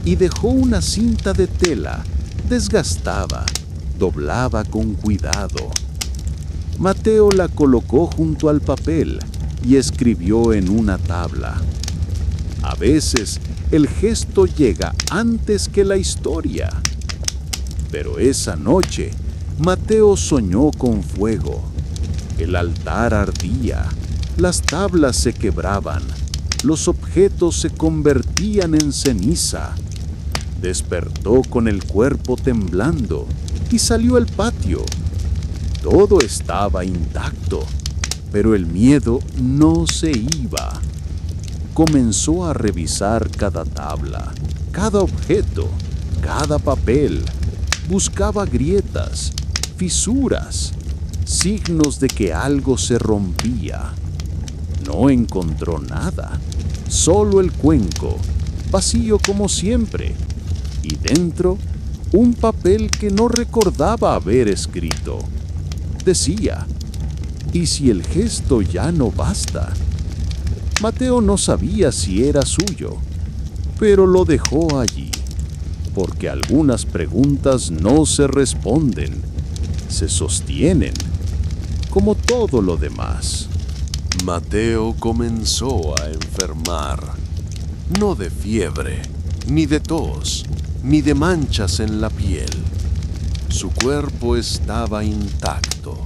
y dejó una cinta de tela, desgastada, doblaba con cuidado. Mateo la colocó junto al papel y escribió en una tabla. A veces el gesto llega antes que la historia. Pero esa noche, Mateo soñó con fuego. El altar ardía, las tablas se quebraban, los objetos se convertían en ceniza. Despertó con el cuerpo temblando y salió al patio. Todo estaba intacto, pero el miedo no se iba. Comenzó a revisar cada tabla, cada objeto, cada papel. Buscaba grietas, fisuras, signos de que algo se rompía. No encontró nada, solo el cuenco, vacío como siempre, y dentro un papel que no recordaba haber escrito. Decía: ¿y si el gesto ya no basta? Mateo no sabía si era suyo, pero lo dejó allí, porque algunas preguntas no se responden, se sostienen, como todo lo demás. Mateo comenzó a enfermar, no de fiebre, ni de tos, ni de manchas en la piel. Su cuerpo estaba intacto,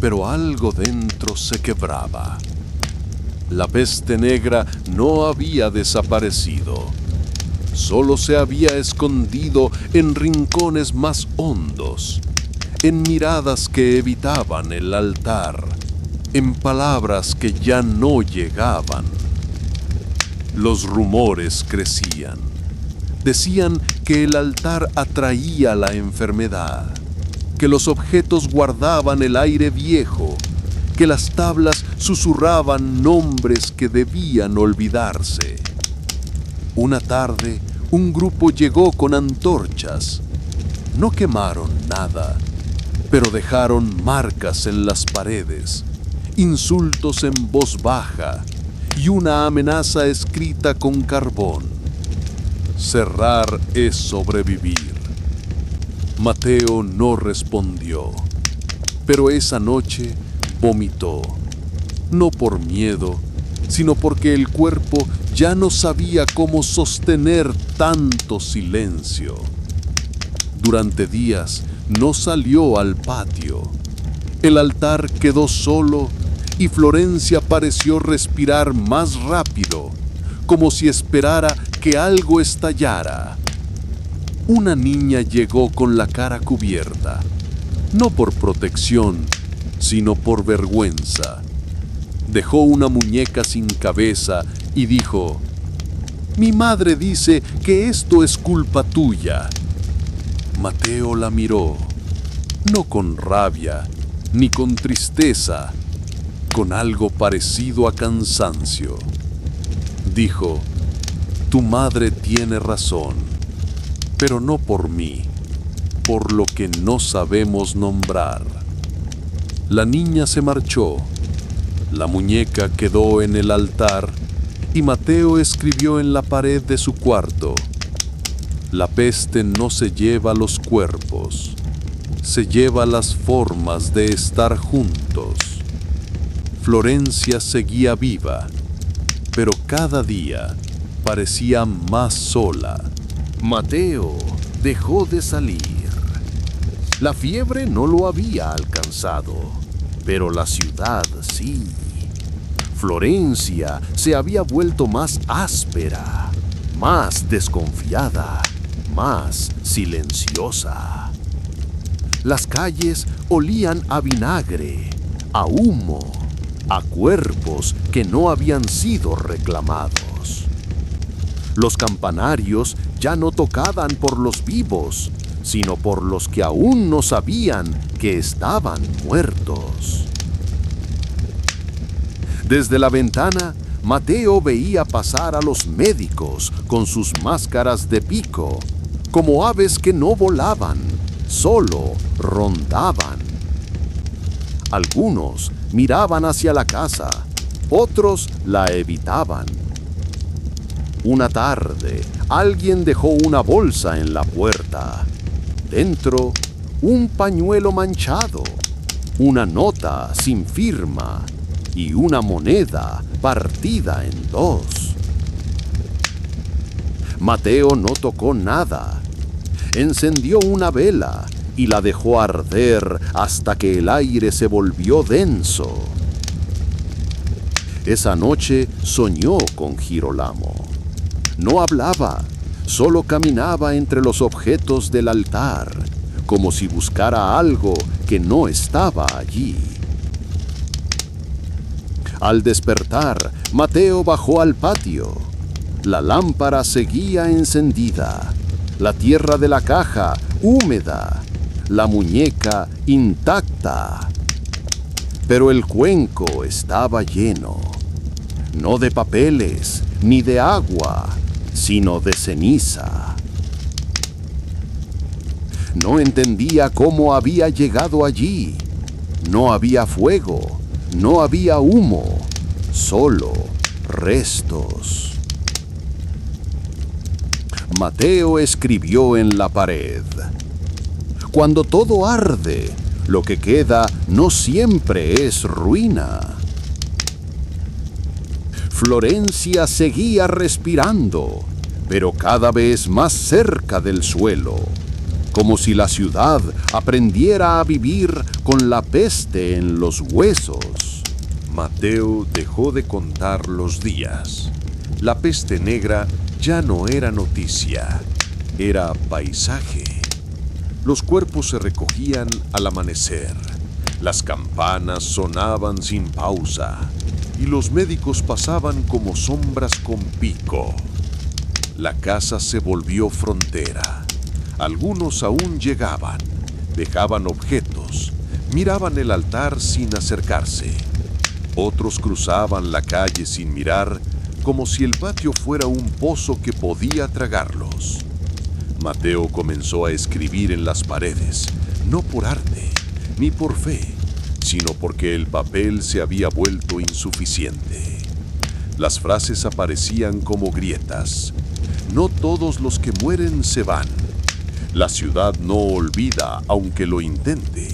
pero algo dentro se quebraba. La peste negra no había desaparecido, solo se había escondido en rincones más hondos, en miradas que evitaban el altar, en palabras que ya no llegaban. Los rumores crecían. Decían que el altar atraía la enfermedad, que los objetos guardaban el aire viejo, que las tablas susurraban nombres que debían olvidarse. Una tarde, un grupo llegó con antorchas. No quemaron nada, pero dejaron marcas en las paredes, insultos en voz baja y una amenaza escrita con carbón. Cerrar es sobrevivir. Mateo no respondió, pero esa noche vomitó, no por miedo, sino porque el cuerpo ya no sabía cómo sostener tanto silencio. Durante días no salió al patio. El altar quedó solo y Florencia pareció respirar más rápido, como si esperara que algo estallara. Una niña llegó con la cara cubierta, no por protección, sino por vergüenza. Dejó una muñeca sin cabeza y dijo: «Mi madre dice que esto es culpa tuya». Mateo la miró, no con rabia, ni con tristeza, con algo parecido a cansancio. Dijo: «Tu madre tiene razón, pero no por mí, por lo que no sabemos nombrar». La niña se marchó, la muñeca quedó en el altar y Mateo escribió en la pared de su cuarto: «La peste no se lleva los cuerpos, se lleva las formas de estar juntos». Florencia seguía viva, pero cada día parecía más sola. Mateo dejó de salir. La fiebre no lo había alcanzado, pero la ciudad sí. Florencia se había vuelto más áspera, más desconfiada, más silenciosa. Las calles olían a vinagre, a humo, a cuerpos que no habían sido reclamados. Los campanarios ya no tocaban por los vivos, sino por los que aún no sabían que estaban muertos. Desde la ventana, Mateo veía pasar a los médicos con sus máscaras de pico, como aves que no volaban, solo rondaban. Algunos miraban hacia la casa, otros la evitaban. Una tarde, alguien dejó una bolsa en la puerta. Dentro, un pañuelo manchado, una nota sin firma y una moneda partida en dos. Mateo no tocó nada. Encendió una vela y la dejó arder hasta que el aire se volvió denso. Esa noche soñó con Girolamo. No hablaba, solo caminaba entre los objetos del altar, como si buscara algo que no estaba allí. Al despertar, Mateo bajó al patio. La lámpara seguía encendida, la tierra de la caja húmeda, la muñeca intacta. Pero el cuenco estaba lleno, no de papeles, ni de agua, sino de ceniza. No entendía cómo había llegado allí. No había fuego, no había humo, solo restos. Mateo escribió en la pared: cuando todo arde, lo que queda no siempre es ruina. Florencia seguía respirando, pero cada vez más cerca del suelo, como si la ciudad aprendiera a vivir con la peste en los huesos. Mateo dejó de contar los días. La peste negra ya no era noticia, era paisaje. Los cuerpos se recogían al amanecer, las campanas sonaban sin pausa y los médicos pasaban como sombras con pico. La casa se volvió frontera. Algunos aún llegaban, dejaban objetos, miraban el altar sin acercarse. Otros cruzaban la calle sin mirar, como si el patio fuera un pozo que podía tragarlos. Mateo comenzó a escribir en las paredes, no por arte, ni por fe, sino porque el papel se había vuelto insuficiente. Las frases aparecían como grietas. No todos los que mueren se van. La ciudad no olvida aunque lo intente.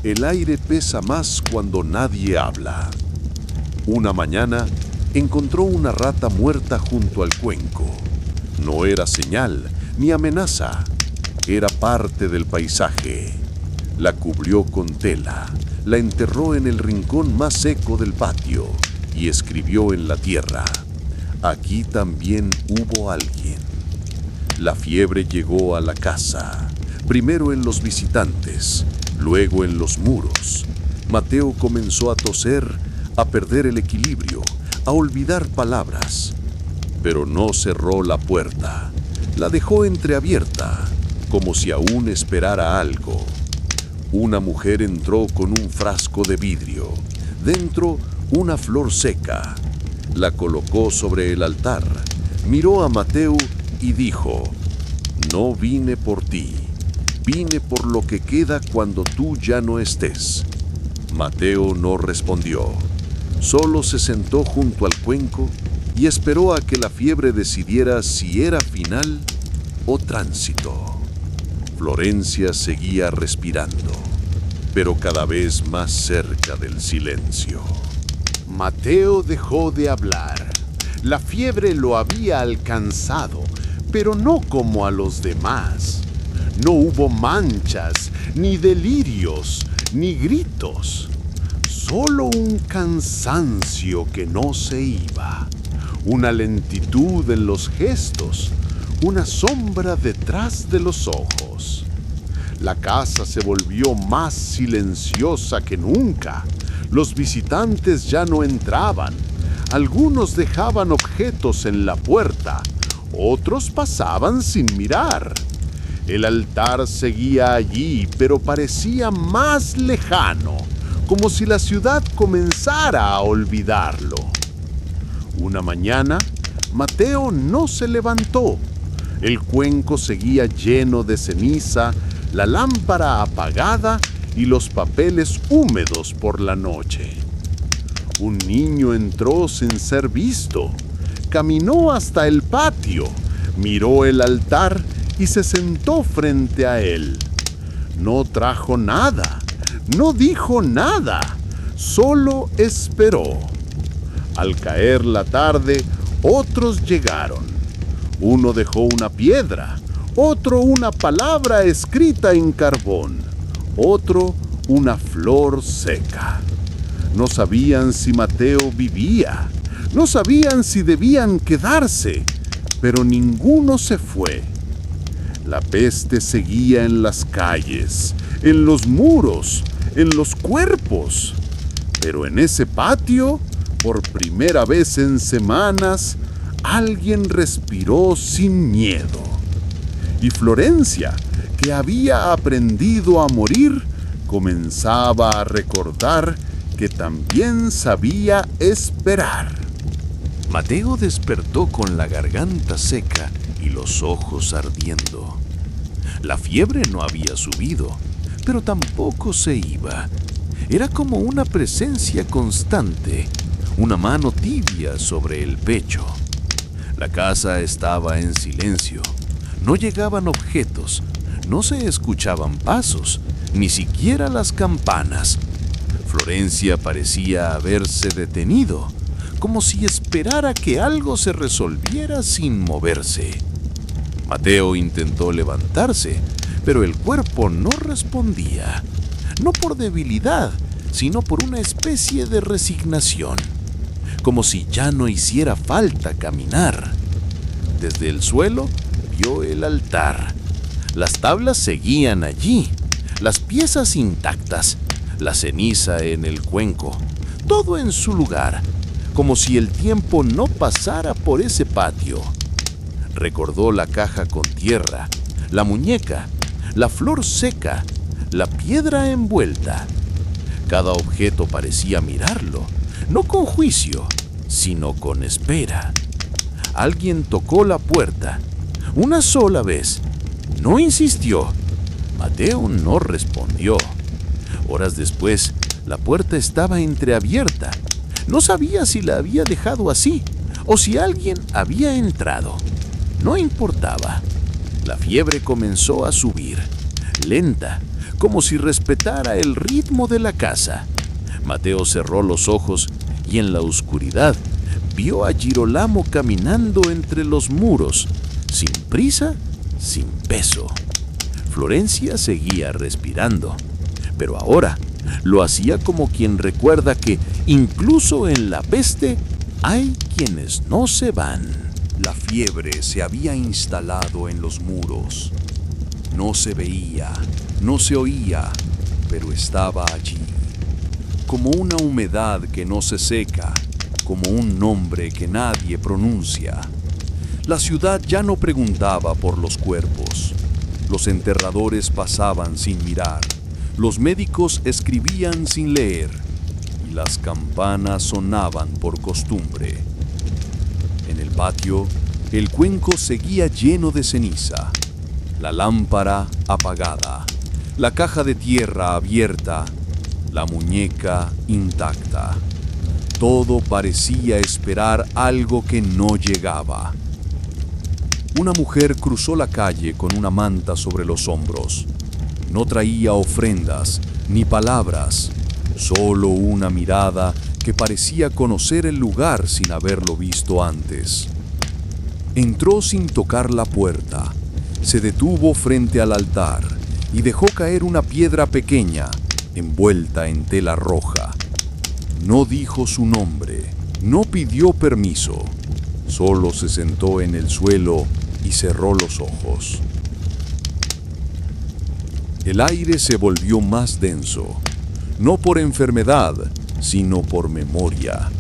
El aire pesa más cuando nadie habla. Una mañana encontró una rata muerta junto al cuenco. No era señal ni amenaza, era parte del paisaje. La cubrió con tela, la enterró en el rincón más seco del patio y escribió en la tierra: aquí también hubo alguien. La fiebre llegó a la casa, primero en los visitantes, luego en los muros. Mateo comenzó a toser, a perder el equilibrio, a olvidar palabras. Pero no cerró la puerta, la dejó entreabierta, como si aún esperara algo. Una mujer entró con un frasco de vidrio, dentro una flor seca. La colocó sobre el altar, miró a Mateo y dijo: no vine por ti, vine por lo que queda cuando tú ya no estés. Mateo no respondió, solo se sentó junto al cuenco y esperó a que la fiebre decidiera si era final o tránsito. Florencia seguía respirando, pero cada vez más cerca del silencio. Mateo dejó de hablar. La fiebre lo había alcanzado, pero no como a los demás. No hubo manchas, ni delirios, ni gritos. Solo un cansancio que no se iba, una lentitud en los gestos, una sombra detrás de los ojos. La casa se volvió más silenciosa que nunca. Los visitantes ya no entraban. Algunos dejaban objetos en la puerta, otros pasaban sin mirar. El altar seguía allí, pero parecía más lejano, como si la ciudad comenzara a olvidarlo. Una mañana, Mateo no se levantó. El cuenco seguía lleno de ceniza, la lámpara apagada y los papeles húmedos por la noche. Un niño entró sin ser visto. Caminó hasta el patio, miró el altar y se sentó frente a él. No trajo nada, no dijo nada, solo esperó. Al caer la tarde, otros llegaron. Uno dejó una piedra, otro una palabra escrita en carbón, otro una flor seca. No sabían si Mateo vivía, no sabían si debían quedarse, pero ninguno se fue. La peste seguía en las calles, en los muros, en los cuerpos. Pero en ese patio, por primera vez en semanas, alguien respiró sin miedo. Y Florencia, que había aprendido a morir, comenzaba a recordar que también sabía esperar. Mateo despertó con la garganta seca y los ojos ardiendo. La fiebre no había subido, pero tampoco se iba. Era como una presencia constante, una mano tibia sobre el pecho. La casa estaba en silencio. No llegaban objetos, no se escuchaban pasos, ni siquiera las campanas. Florencia parecía haberse detenido, como si esperara que algo se resolviera sin moverse. Mateo intentó levantarse, pero el cuerpo no respondía, no por debilidad, sino por una especie de resignación, como si ya no hiciera falta caminar. Desde el suelo vio el altar. Las tablas seguían allí, las piezas intactas, la ceniza en el cuenco, todo en su lugar, como si el tiempo no pasara por ese patio. Recordó la caja con tierra, la muñeca, la flor seca, la piedra envuelta. Cada objeto parecía mirarlo, no con juicio, sino con espera. Alguien tocó la puerta, una sola vez. No insistió. Mateo no respondió. Horas después, la puerta estaba entreabierta. No sabía si la había dejado así o si alguien había entrado. No importaba. La fiebre comenzó a subir, lenta, como si respetara el ritmo de la casa. Mateo cerró los ojos y en la oscuridad vio a Girolamo caminando entre los muros, sin prisa, sin peso. Florencia seguía respirando, pero ahora lo hacía como quien recuerda que incluso en la peste hay quienes no se van. La fiebre se había instalado en los muros. No se veía, no se oía, pero estaba allí, como una humedad que no se seca, como un nombre que nadie pronuncia. La ciudad ya no preguntaba por los cuerpos. Los enterradores pasaban sin mirar, los médicos escribían sin leer, y las campanas sonaban por costumbre. En el patio, el cuenco seguía lleno de ceniza, la lámpara apagada, la caja de tierra abierta, la muñeca intacta. Todo parecía esperar algo que no llegaba. Una mujer cruzó la calle con una manta sobre los hombros. No traía ofrendas ni palabras, solo una mirada que parecía conocer el lugar sin haberlo visto antes. Entró sin tocar la puerta, se detuvo frente al altar y dejó caer una piedra pequeña, envuelta en tela roja. No dijo su nombre, no pidió permiso, solo se sentó en el suelo y cerró los ojos. El aire se volvió más denso, no por enfermedad, sino por memoria.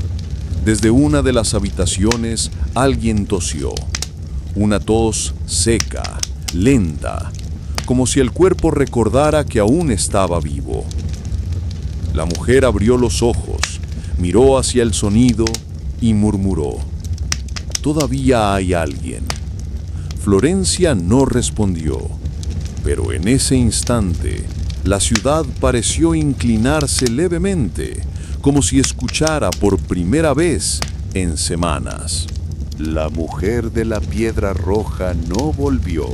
Desde una de las habitaciones alguien tosió, una tos seca, lenta, como si el cuerpo recordara que aún estaba vivo. La mujer abrió los ojos, miró hacia el sonido y murmuró: «Todavía hay alguien». Florencia no respondió, pero en ese instante la ciudad pareció inclinarse levemente, como si escuchara por primera vez en semanas. La mujer de la piedra roja no volvió.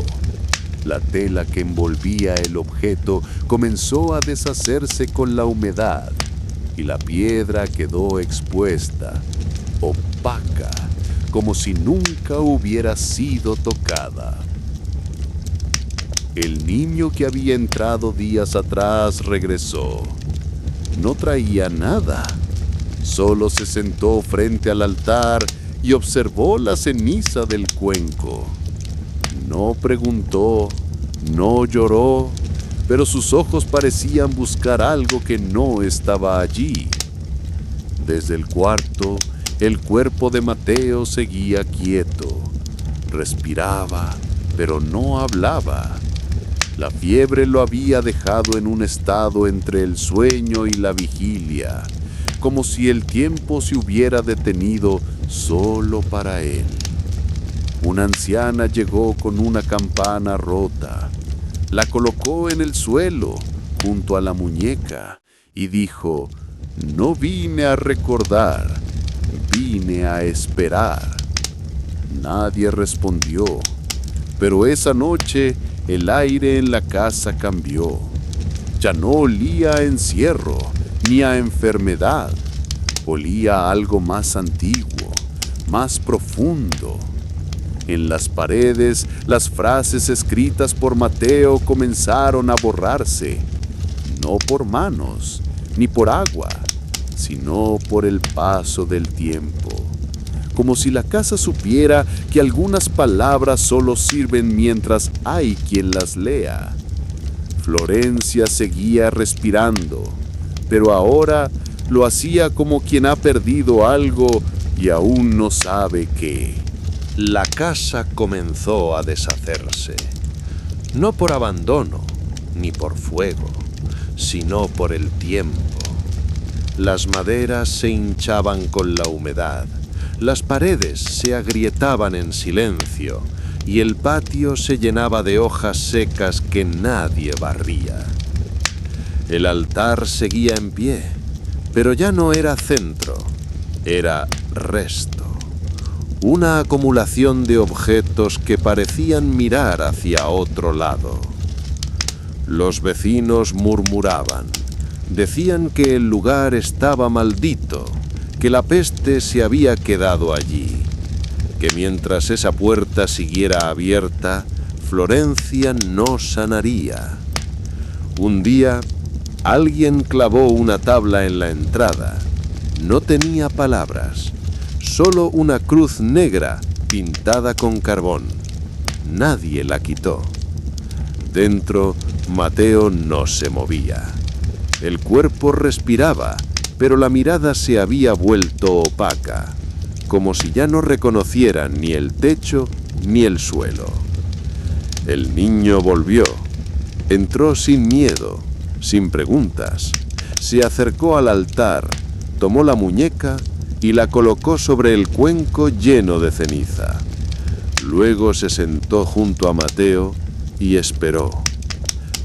La tela que envolvía el objeto comenzó a deshacerse con la humedad y la piedra quedó expuesta, opaca, como si nunca hubiera sido tocada. El niño que había entrado días atrás regresó. No traía nada, solo se sentó frente al altar y observó la ceniza del cuenco. No preguntó, no lloró, pero sus ojos parecían buscar algo que no estaba allí. Desde el cuarto, el cuerpo de Mateo seguía quieto. Respiraba, pero no hablaba. La fiebre lo había dejado en un estado entre el sueño y la vigilia, como si el tiempo se hubiera detenido solo para él. Una anciana llegó con una campana rota, la colocó en el suelo junto a la muñeca y dijo: «No vine a recordar, vine a esperar». Nadie respondió, pero esa noche el aire en la casa cambió. Ya no olía a encierro ni a enfermedad, olía a algo más antiguo, más profundo. En las paredes, las frases escritas por Mateo comenzaron a borrarse, no por manos ni por agua, sino por el paso del tiempo. Como si la casa supiera que algunas palabras solo sirven mientras hay quien las lea. Florencia seguía respirando, pero ahora lo hacía como quien ha perdido algo y aún no sabe qué. La casa comenzó a deshacerse, no por abandono ni por fuego, sino por el tiempo. Las maderas se hinchaban con la humedad, las paredes se agrietaban en silencio y el patio se llenaba de hojas secas que nadie barría. El altar seguía en pie, pero ya no era centro, era resto. Una acumulación de objetos que parecían mirar hacia otro lado. Los vecinos murmuraban, decían que el lugar estaba maldito, que la peste se había quedado allí, que mientras esa puerta siguiera abierta, Florencia no sanaría. Un día, alguien clavó una tabla en la entrada. No tenía palabras, solo una cruz negra pintada con carbón. Nadie la quitó. Dentro, Mateo no se movía. El cuerpo respiraba, pero la mirada se había vuelto opaca, como si ya no reconociera ni el techo ni el suelo. El niño volvió. Entró sin miedo, sin preguntas. Se acercó al altar, tomó la muñeca y la colocó sobre el cuenco lleno de ceniza. Luego se sentó junto a Mateo y esperó.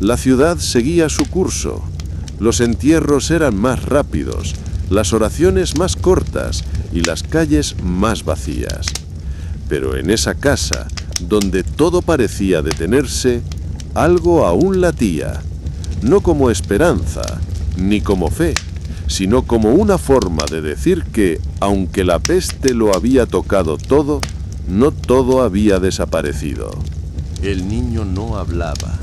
La ciudad seguía su curso. Los entierros eran más rápidos, las oraciones más cortas y las calles más vacías. Pero en esa casa, donde todo parecía detenerse, algo aún latía, no como esperanza, ni como fe, sino como una forma de decir que, aunque la peste lo había tocado todo, no todo había desaparecido. El niño no hablaba.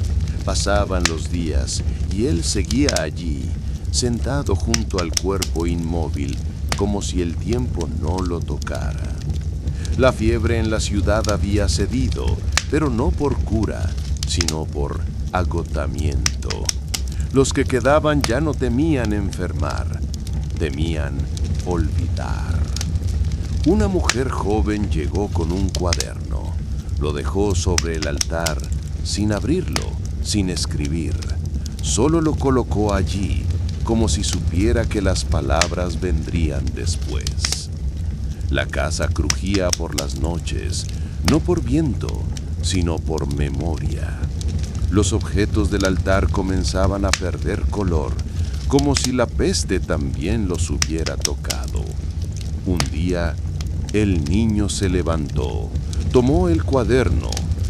Pasaban los días y él seguía allí, sentado junto al cuerpo inmóvil, como si el tiempo no lo tocara. La fiebre en la ciudad había cedido, pero no por cura, sino por agotamiento. Los que quedaban ya no temían enfermar, temían olvidar. Una mujer joven llegó con un cuaderno, lo dejó sobre el altar, sin abrirlo, sin escribir. Solo lo colocó allí, como si supiera que las palabras vendrían después. La casa crujía por las noches, no por viento, sino por memoria. Los objetos del altar comenzaban a perder color, como si la peste también los hubiera tocado. Un día, el niño se levantó, tomó el cuaderno,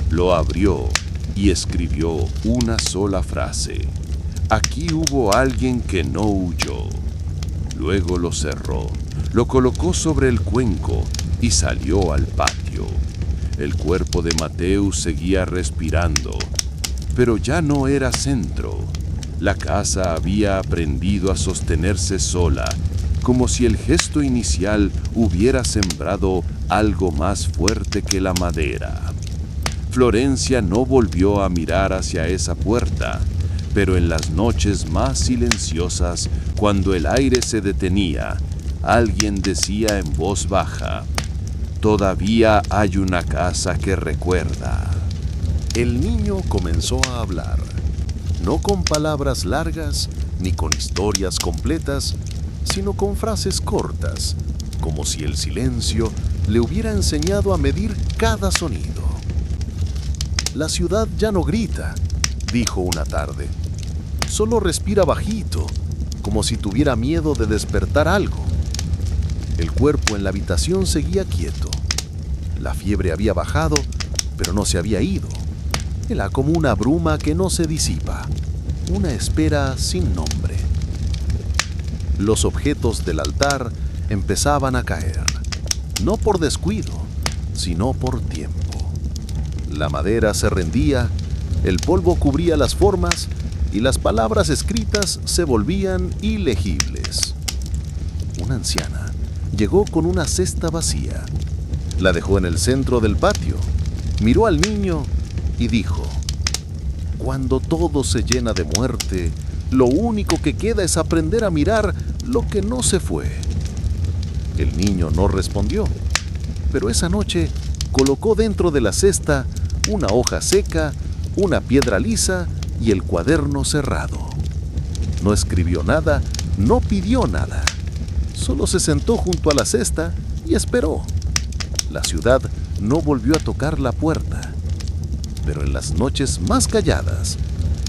lo abrió y escribió una sola frase. Aquí hubo alguien que no huyó. Luego lo cerró, lo colocó sobre el cuenco y salió al patio. El cuerpo de Mateo seguía respirando, pero ya no era centro. La casa había aprendido a sostenerse sola, como si el gesto inicial hubiera sembrado algo más fuerte que la madera. Florencia no volvió a mirar hacia esa puerta, pero en las noches más silenciosas, cuando el aire se detenía, alguien decía en voz baja: «Todavía hay una casa que recuerda». El niño comenzó a hablar, no con palabras largas ni con historias completas, sino con frases cortas, como si el silencio le hubiera enseñado a medir cada sonido. La ciudad ya no grita, dijo una tarde. Solo respira bajito, como si tuviera miedo de despertar algo. El cuerpo en la habitación seguía quieto. La fiebre había bajado, pero no se había ido. Era como una bruma que no se disipa, una espera sin nombre. Los objetos del altar empezaban a caer, no por descuido, sino por tiempo. La madera se rendía, el polvo cubría las formas y las palabras escritas se volvían ilegibles. Una anciana llegó con una cesta vacía. La dejó en el centro del patio, miró al niño y dijo: «Cuando todo se llena de muerte, lo único que queda es aprender a mirar lo que no se fue». El niño no respondió, pero esa noche colocó dentro de la cesta una hoja seca, una piedra lisa y el cuaderno cerrado. No escribió nada, no pidió nada. Solo se sentó junto a la cesta y esperó. La ciudad no volvió a tocar la puerta. Pero en las noches más calladas,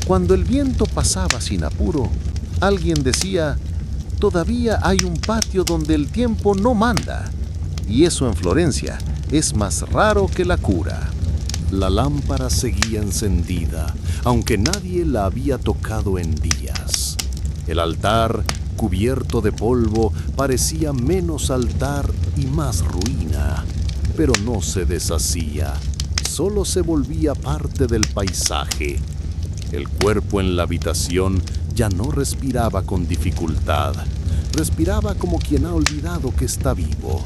cuando el viento pasaba sin apuro, alguien decía: «Todavía hay un patio donde el tiempo no manda». Y eso en Florencia es más raro que la cura. La lámpara seguía encendida, aunque nadie la había tocado en días. El altar, cubierto de polvo, parecía menos altar y más ruina, pero no se deshacía, solo se volvía parte del paisaje. El cuerpo en la habitación ya no respiraba con dificultad, respiraba como quien ha olvidado que está vivo.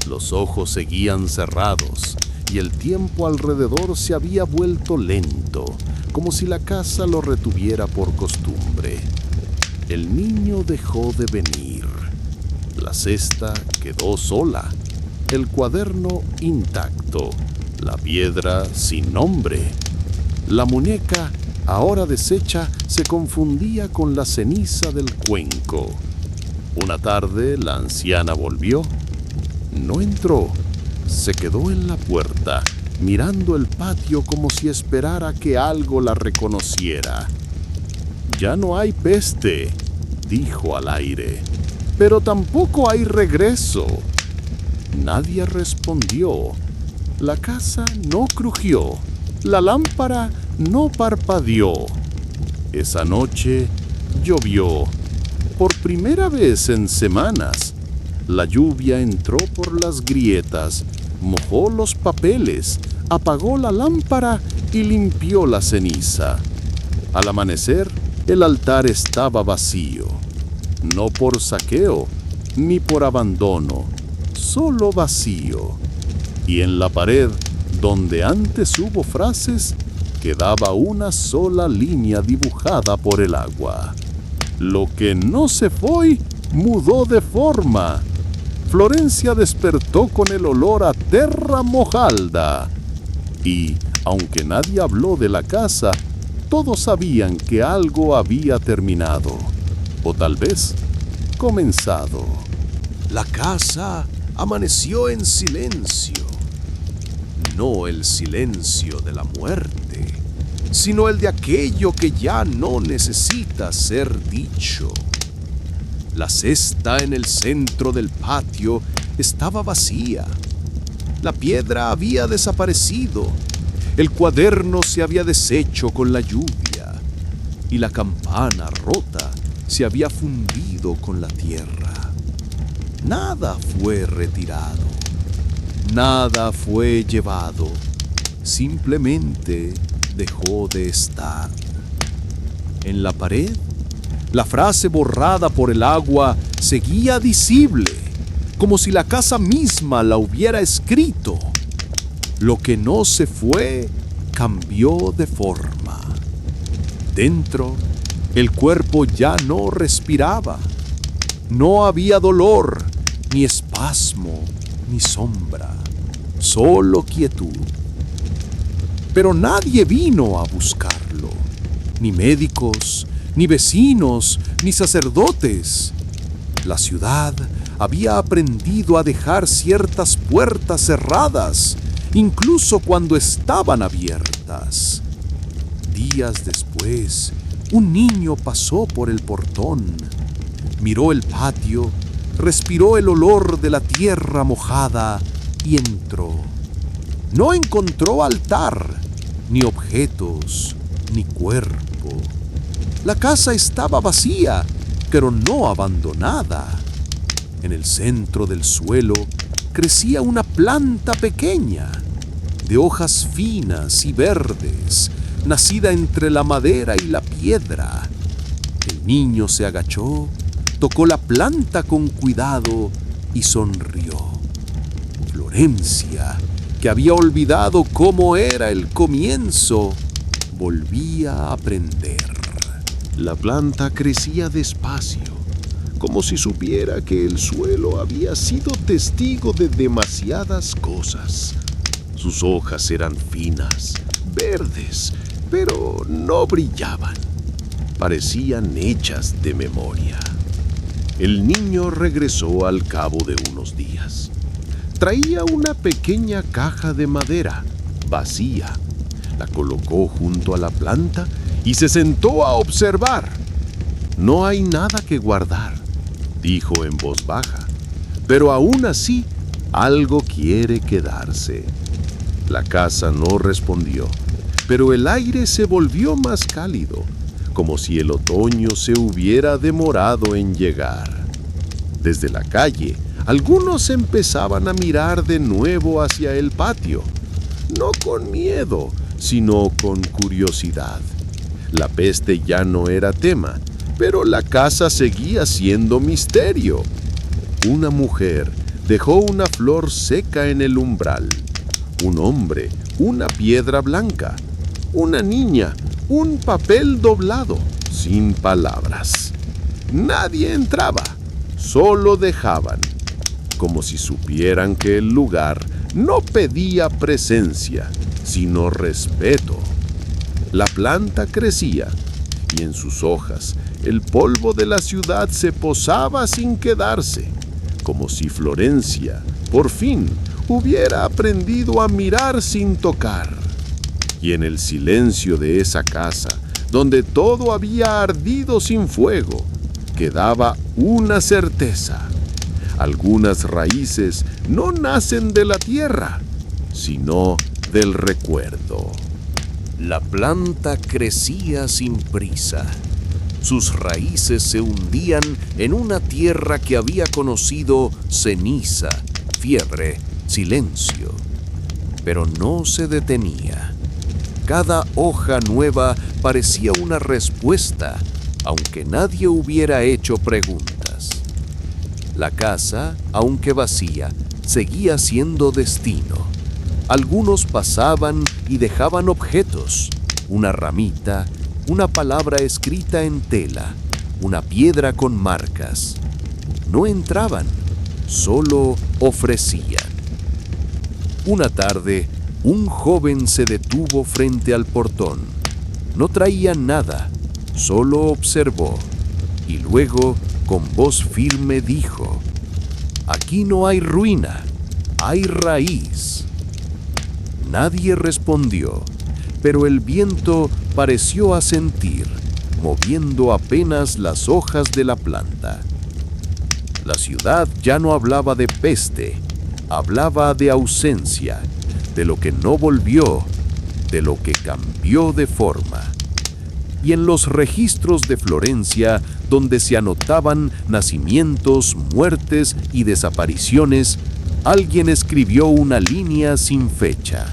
Los ojos seguían cerrados y el tiempo alrededor se había vuelto lento, como si la casa lo retuviera por costumbre. El niño dejó de venir. La cesta quedó sola, el cuaderno intacto, la piedra sin nombre. La muñeca, ahora deshecha, se confundía con la ceniza del cuenco. Una tarde la anciana volvió. No entró, se quedó en la puerta, mirando el patio como si esperara que algo la reconociera. «Ya no hay peste», dijo al aire, «pero tampoco hay regreso». Nadie respondió. La casa no crujió, la lámpara no parpadeó. Esa noche llovió. Por primera vez en semanas, la lluvia entró por las grietas, mojó los papeles, apagó la lámpara y limpió la ceniza. Al amanecer, el altar estaba vacío, no por saqueo ni por abandono, solo vacío. Y en la pared, donde antes hubo frases, quedaba una sola línea dibujada por el agua. Lo que no se fue, mudó de forma. Florencia despertó con el olor a terra mojalda. Y, aunque nadie habló de la casa, todos sabían que algo había terminado, o tal vez comenzado. La casa amaneció en silencio. No el silencio de la muerte, sino el de aquello que ya no necesita ser dicho. La cesta en el centro del patio estaba vacía. La piedra había desaparecido. El cuaderno se había deshecho con la lluvia. Y la campana rota se había fundido con la tierra. Nada fue retirado. Nada fue llevado. Simplemente dejó de estar. En la pared, la frase borrada por el agua seguía visible, como si la casa misma la hubiera escrito. Lo que no se fue, cambió de forma. Dentro, el cuerpo ya no respiraba. No había dolor, ni espasmo, ni sombra, solo quietud. Pero nadie vino a buscarlo, ni médicos, ni vecinos, ni sacerdotes. La ciudad había aprendido a dejar ciertas puertas cerradas, incluso cuando estaban abiertas. Días después, un niño pasó por el portón, miró el patio, respiró el olor de la tierra mojada y entró. No encontró altar, ni objetos, ni cuerpo. La casa estaba vacía, pero no abandonada. En el centro del suelo crecía una planta pequeña, de hojas finas y verdes, nacida entre la madera y la piedra. El niño se agachó, tocó la planta con cuidado y sonrió. Florencia, que había olvidado cómo era el comienzo, volvía a aprender. La planta crecía despacio, como si supiera que el suelo había sido testigo de demasiadas cosas. Sus hojas eran finas, verdes, pero no brillaban. Parecían hechas de memoria. El niño regresó al cabo de unos días. Traía una pequeña caja de madera, vacía. La colocó junto a la planta y se sentó a observar. «No hay nada que guardar», dijo en voz baja, «pero aún así algo quiere quedarse». La casa no respondió, pero el aire se volvió más cálido, como si el otoño se hubiera demorado en llegar. Desde la calle, algunos empezaban a mirar de nuevo hacia el patio, no con miedo, sino con curiosidad. La peste ya no era tema, pero la casa seguía siendo misterio. Una mujer dejó una flor seca en el umbral. Un hombre, una piedra blanca. Una niña, un papel doblado, sin palabras. Nadie entraba, solo dejaban, como si supieran que el lugar no pedía presencia, sino respeto. La planta crecía, y en sus hojas el polvo de la ciudad se posaba sin quedarse, como si Florencia, por fin, hubiera aprendido a mirar sin tocar. Y en el silencio de esa casa, donde todo había ardido sin fuego, quedaba una certeza. Algunas raíces no nacen de la tierra, sino del recuerdo. La planta crecía sin prisa. Sus raíces se hundían en una tierra que había conocido ceniza, fiebre, silencio. Pero no se detenía. Cada hoja nueva parecía una respuesta, aunque nadie hubiera hecho preguntas. La casa, aunque vacía, seguía siendo destino. Algunos pasaban y dejaban objetos, una ramita, una palabra escrita en tela, una piedra con marcas. No entraban, solo ofrecían. Una tarde, un joven se detuvo frente al portón. No traía nada, solo observó, y luego, con voz firme, dijo: «Aquí no hay ruina, hay raíz». Nadie respondió, pero el viento pareció asentir, moviendo apenas las hojas de la planta. La ciudad ya no hablaba de peste, hablaba de ausencia, de lo que no volvió, de lo que cambió de forma. Y en los registros de Florencia, donde se anotaban nacimientos, muertes y desapariciones, alguien escribió una línea sin fecha.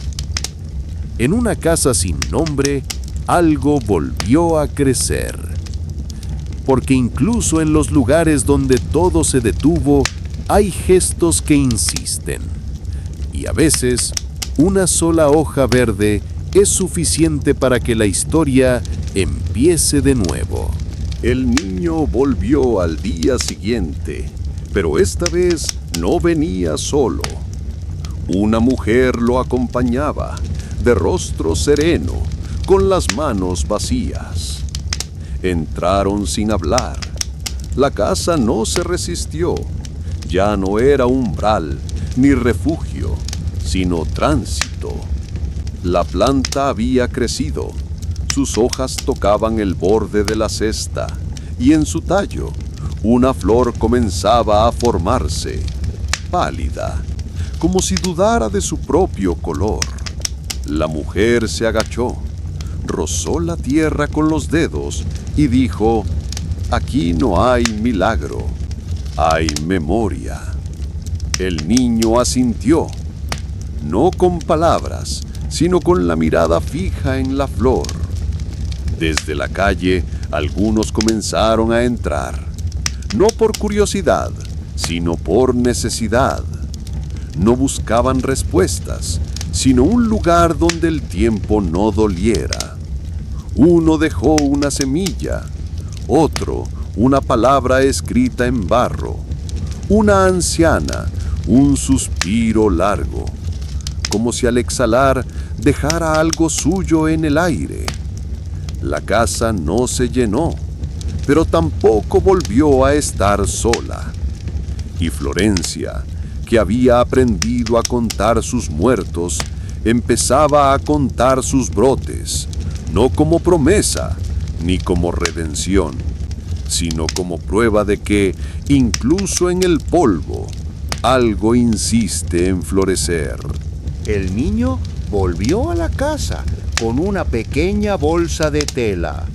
En una casa sin nombre, algo volvió a crecer. Porque incluso en los lugares donde todo se detuvo, hay gestos que insisten. Y a veces, una sola hoja verde es suficiente para que la historia empiece de nuevo. El niño volvió al día siguiente, pero esta vez no venía solo. Una mujer lo acompañaba, de rostro sereno, con las manos vacías. Entraron sin hablar. La casa no se resistió. Ya no era umbral ni refugio, sino tránsito. La planta había crecido. Sus hojas tocaban el borde de la cesta y en su tallo una flor comenzaba a formarse, pálida, como si dudara de su propio color. La mujer se agachó, rozó la tierra con los dedos y dijo: «Aquí no hay milagro, hay memoria». El niño asintió, no con palabras, sino con la mirada fija en la flor. Desde la calle, algunos comenzaron a entrar, no por curiosidad, sino por necesidad. No buscaban respuestas, sino un lugar donde el tiempo no doliera. Uno dejó una semilla, otro una palabra escrita en barro, una anciana un suspiro largo, como si al exhalar dejara algo suyo en el aire. La casa no se llenó, pero tampoco volvió a estar sola. Y Florencia, que había aprendido a contar sus muertos, empezaba a contar sus brotes, no como promesa ni como redención, sino como prueba de que, incluso en el polvo, algo insiste en florecer. El niño volvió a la casa con una pequeña bolsa de tela.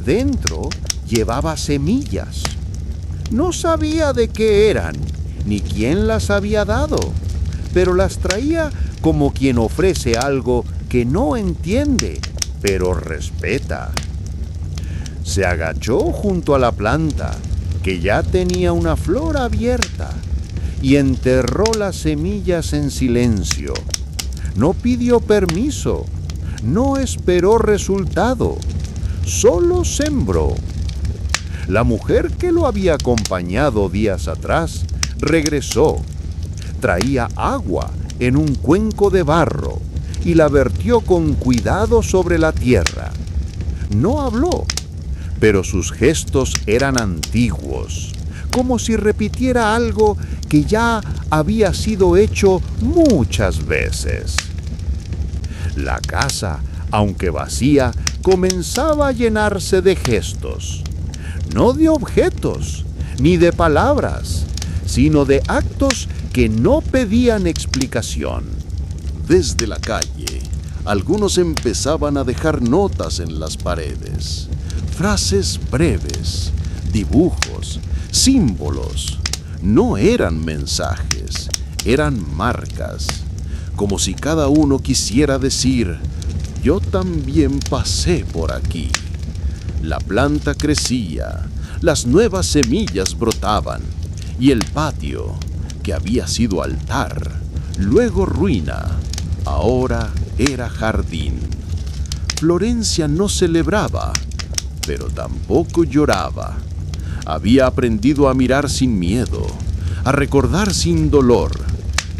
Dentro llevaba semillas. No sabía de qué eran, ni quién las había dado, pero las traía como quien ofrece algo que no entiende, pero respeta. Se agachó junto a la planta, que ya tenía una flor abierta, y enterró las semillas en silencio. No pidió permiso, no esperó resultado, solo sembró. La mujer que lo había acompañado días atrás regresó. Traía agua en un cuenco de barro y la vertió con cuidado sobre la tierra. No habló, pero sus gestos eran antiguos, como si repitiera algo que ya había sido hecho muchas veces. La casa, aunque vacía, comenzaba a llenarse de gestos, no de objetos ni de palabras, sino de actos que no pedían explicación. Desde la calle, algunos empezaban a dejar notas en las paredes, frases breves, dibujos, símbolos. No eran mensajes, eran marcas, como si cada uno quisiera decir: yo también pasé por aquí. La planta crecía, las nuevas semillas brotaban, y el patio, que había sido altar, luego ruina, ahora era jardín. Florencia no celebraba, pero tampoco lloraba. Había aprendido a mirar sin miedo, a recordar sin dolor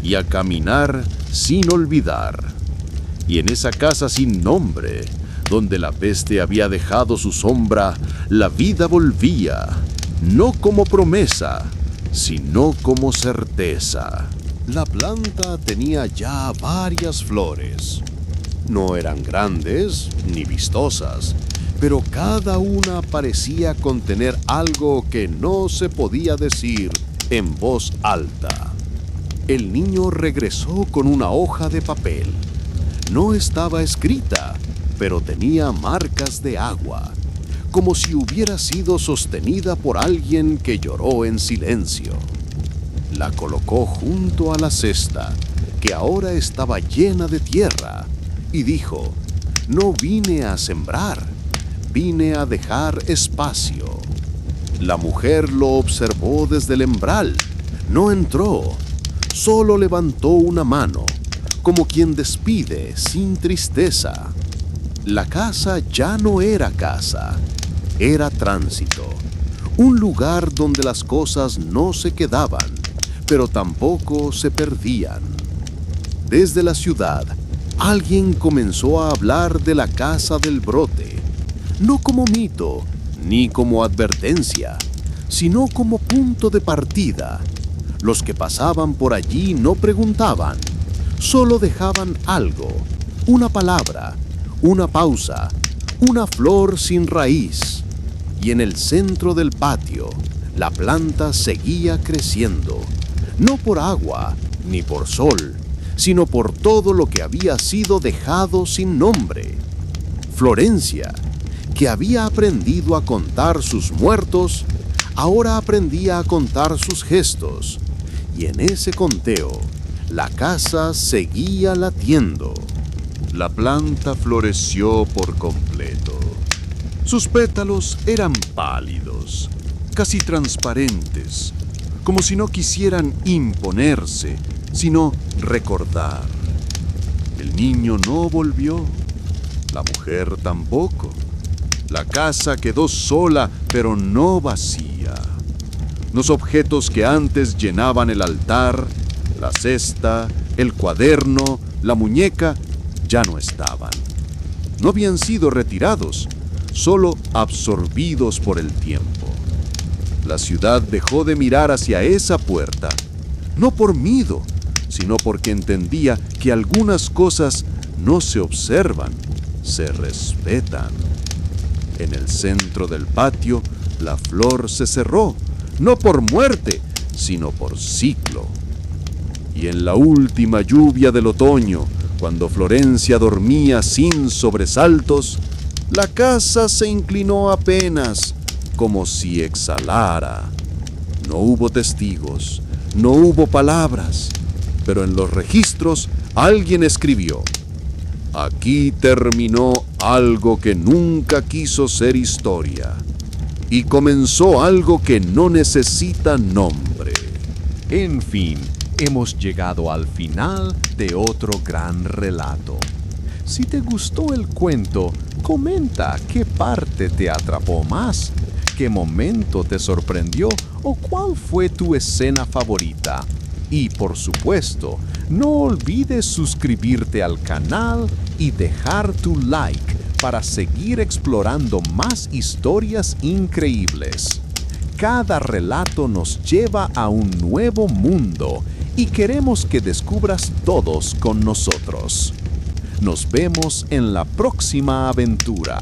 y a caminar sin olvidar. Y en esa casa sin nombre, donde la peste había dejado su sombra, la vida volvía, no como promesa, sino como certeza. La planta tenía ya varias flores. No eran grandes ni vistosas, pero cada una parecía contener algo que no se podía decir en voz alta. El niño regresó con una hoja de papel. No estaba escrita, pero tenía marcas de agua, como si hubiera sido sostenida por alguien que lloró en silencio. La colocó junto a la cesta, que ahora estaba llena de tierra, y dijo: no vine a sembrar, vine a dejar espacio. La mujer lo observó desde el umbral. No entró, solo levantó una mano, como quien despide sin tristeza. La casa ya no era casa, era tránsito, un lugar donde las cosas no se quedaban, pero tampoco se perdían. Desde la ciudad, alguien comenzó a hablar de la casa del brote, no como mito ni como advertencia, sino como punto de partida. Los que pasaban por allí no preguntaban, solo dejaban algo, una palabra, una pausa, una flor sin raíz. Y en el centro del patio, la planta seguía creciendo, no por agua ni por sol, sino por todo lo que había sido dejado sin nombre. Florencia, que había aprendido a contar sus muertos, ahora aprendía a contar sus gestos, y en ese conteo, la casa seguía latiendo. La planta floreció por completo. Sus pétalos eran pálidos, casi transparentes, como si no quisieran imponerse, sino recordar. El niño no volvió, la mujer tampoco. La casa quedó sola, pero no vacía. Los objetos que antes llenaban el altar, la cesta, el cuaderno, la muñeca, ya no estaban. No habían sido retirados, solo absorbidos por el tiempo. La ciudad dejó de mirar hacia esa puerta, no por miedo, sino porque entendía que algunas cosas no se observan, se respetan. En el centro del patio, la flor se cerró, no por muerte, sino por ciclo. Y en la última lluvia del otoño, cuando Florencia dormía sin sobresaltos, la casa se inclinó apenas, como si exhalara. No hubo testigos, no hubo palabras, pero en los registros alguien escribió: aquí terminó algo que nunca quiso ser historia, y comenzó algo que no necesita nombre. En fin, hemos llegado al final de otro gran relato. Si te gustó el cuento, comenta qué parte te atrapó más, qué momento te sorprendió o cuál fue tu escena favorita. Y por supuesto, no olvides suscribirte al canal y dejar tu like para seguir explorando más historias increíbles. Cada relato nos lleva a un nuevo mundo y queremos que descubras todos con nosotros. Nos vemos en la próxima aventura.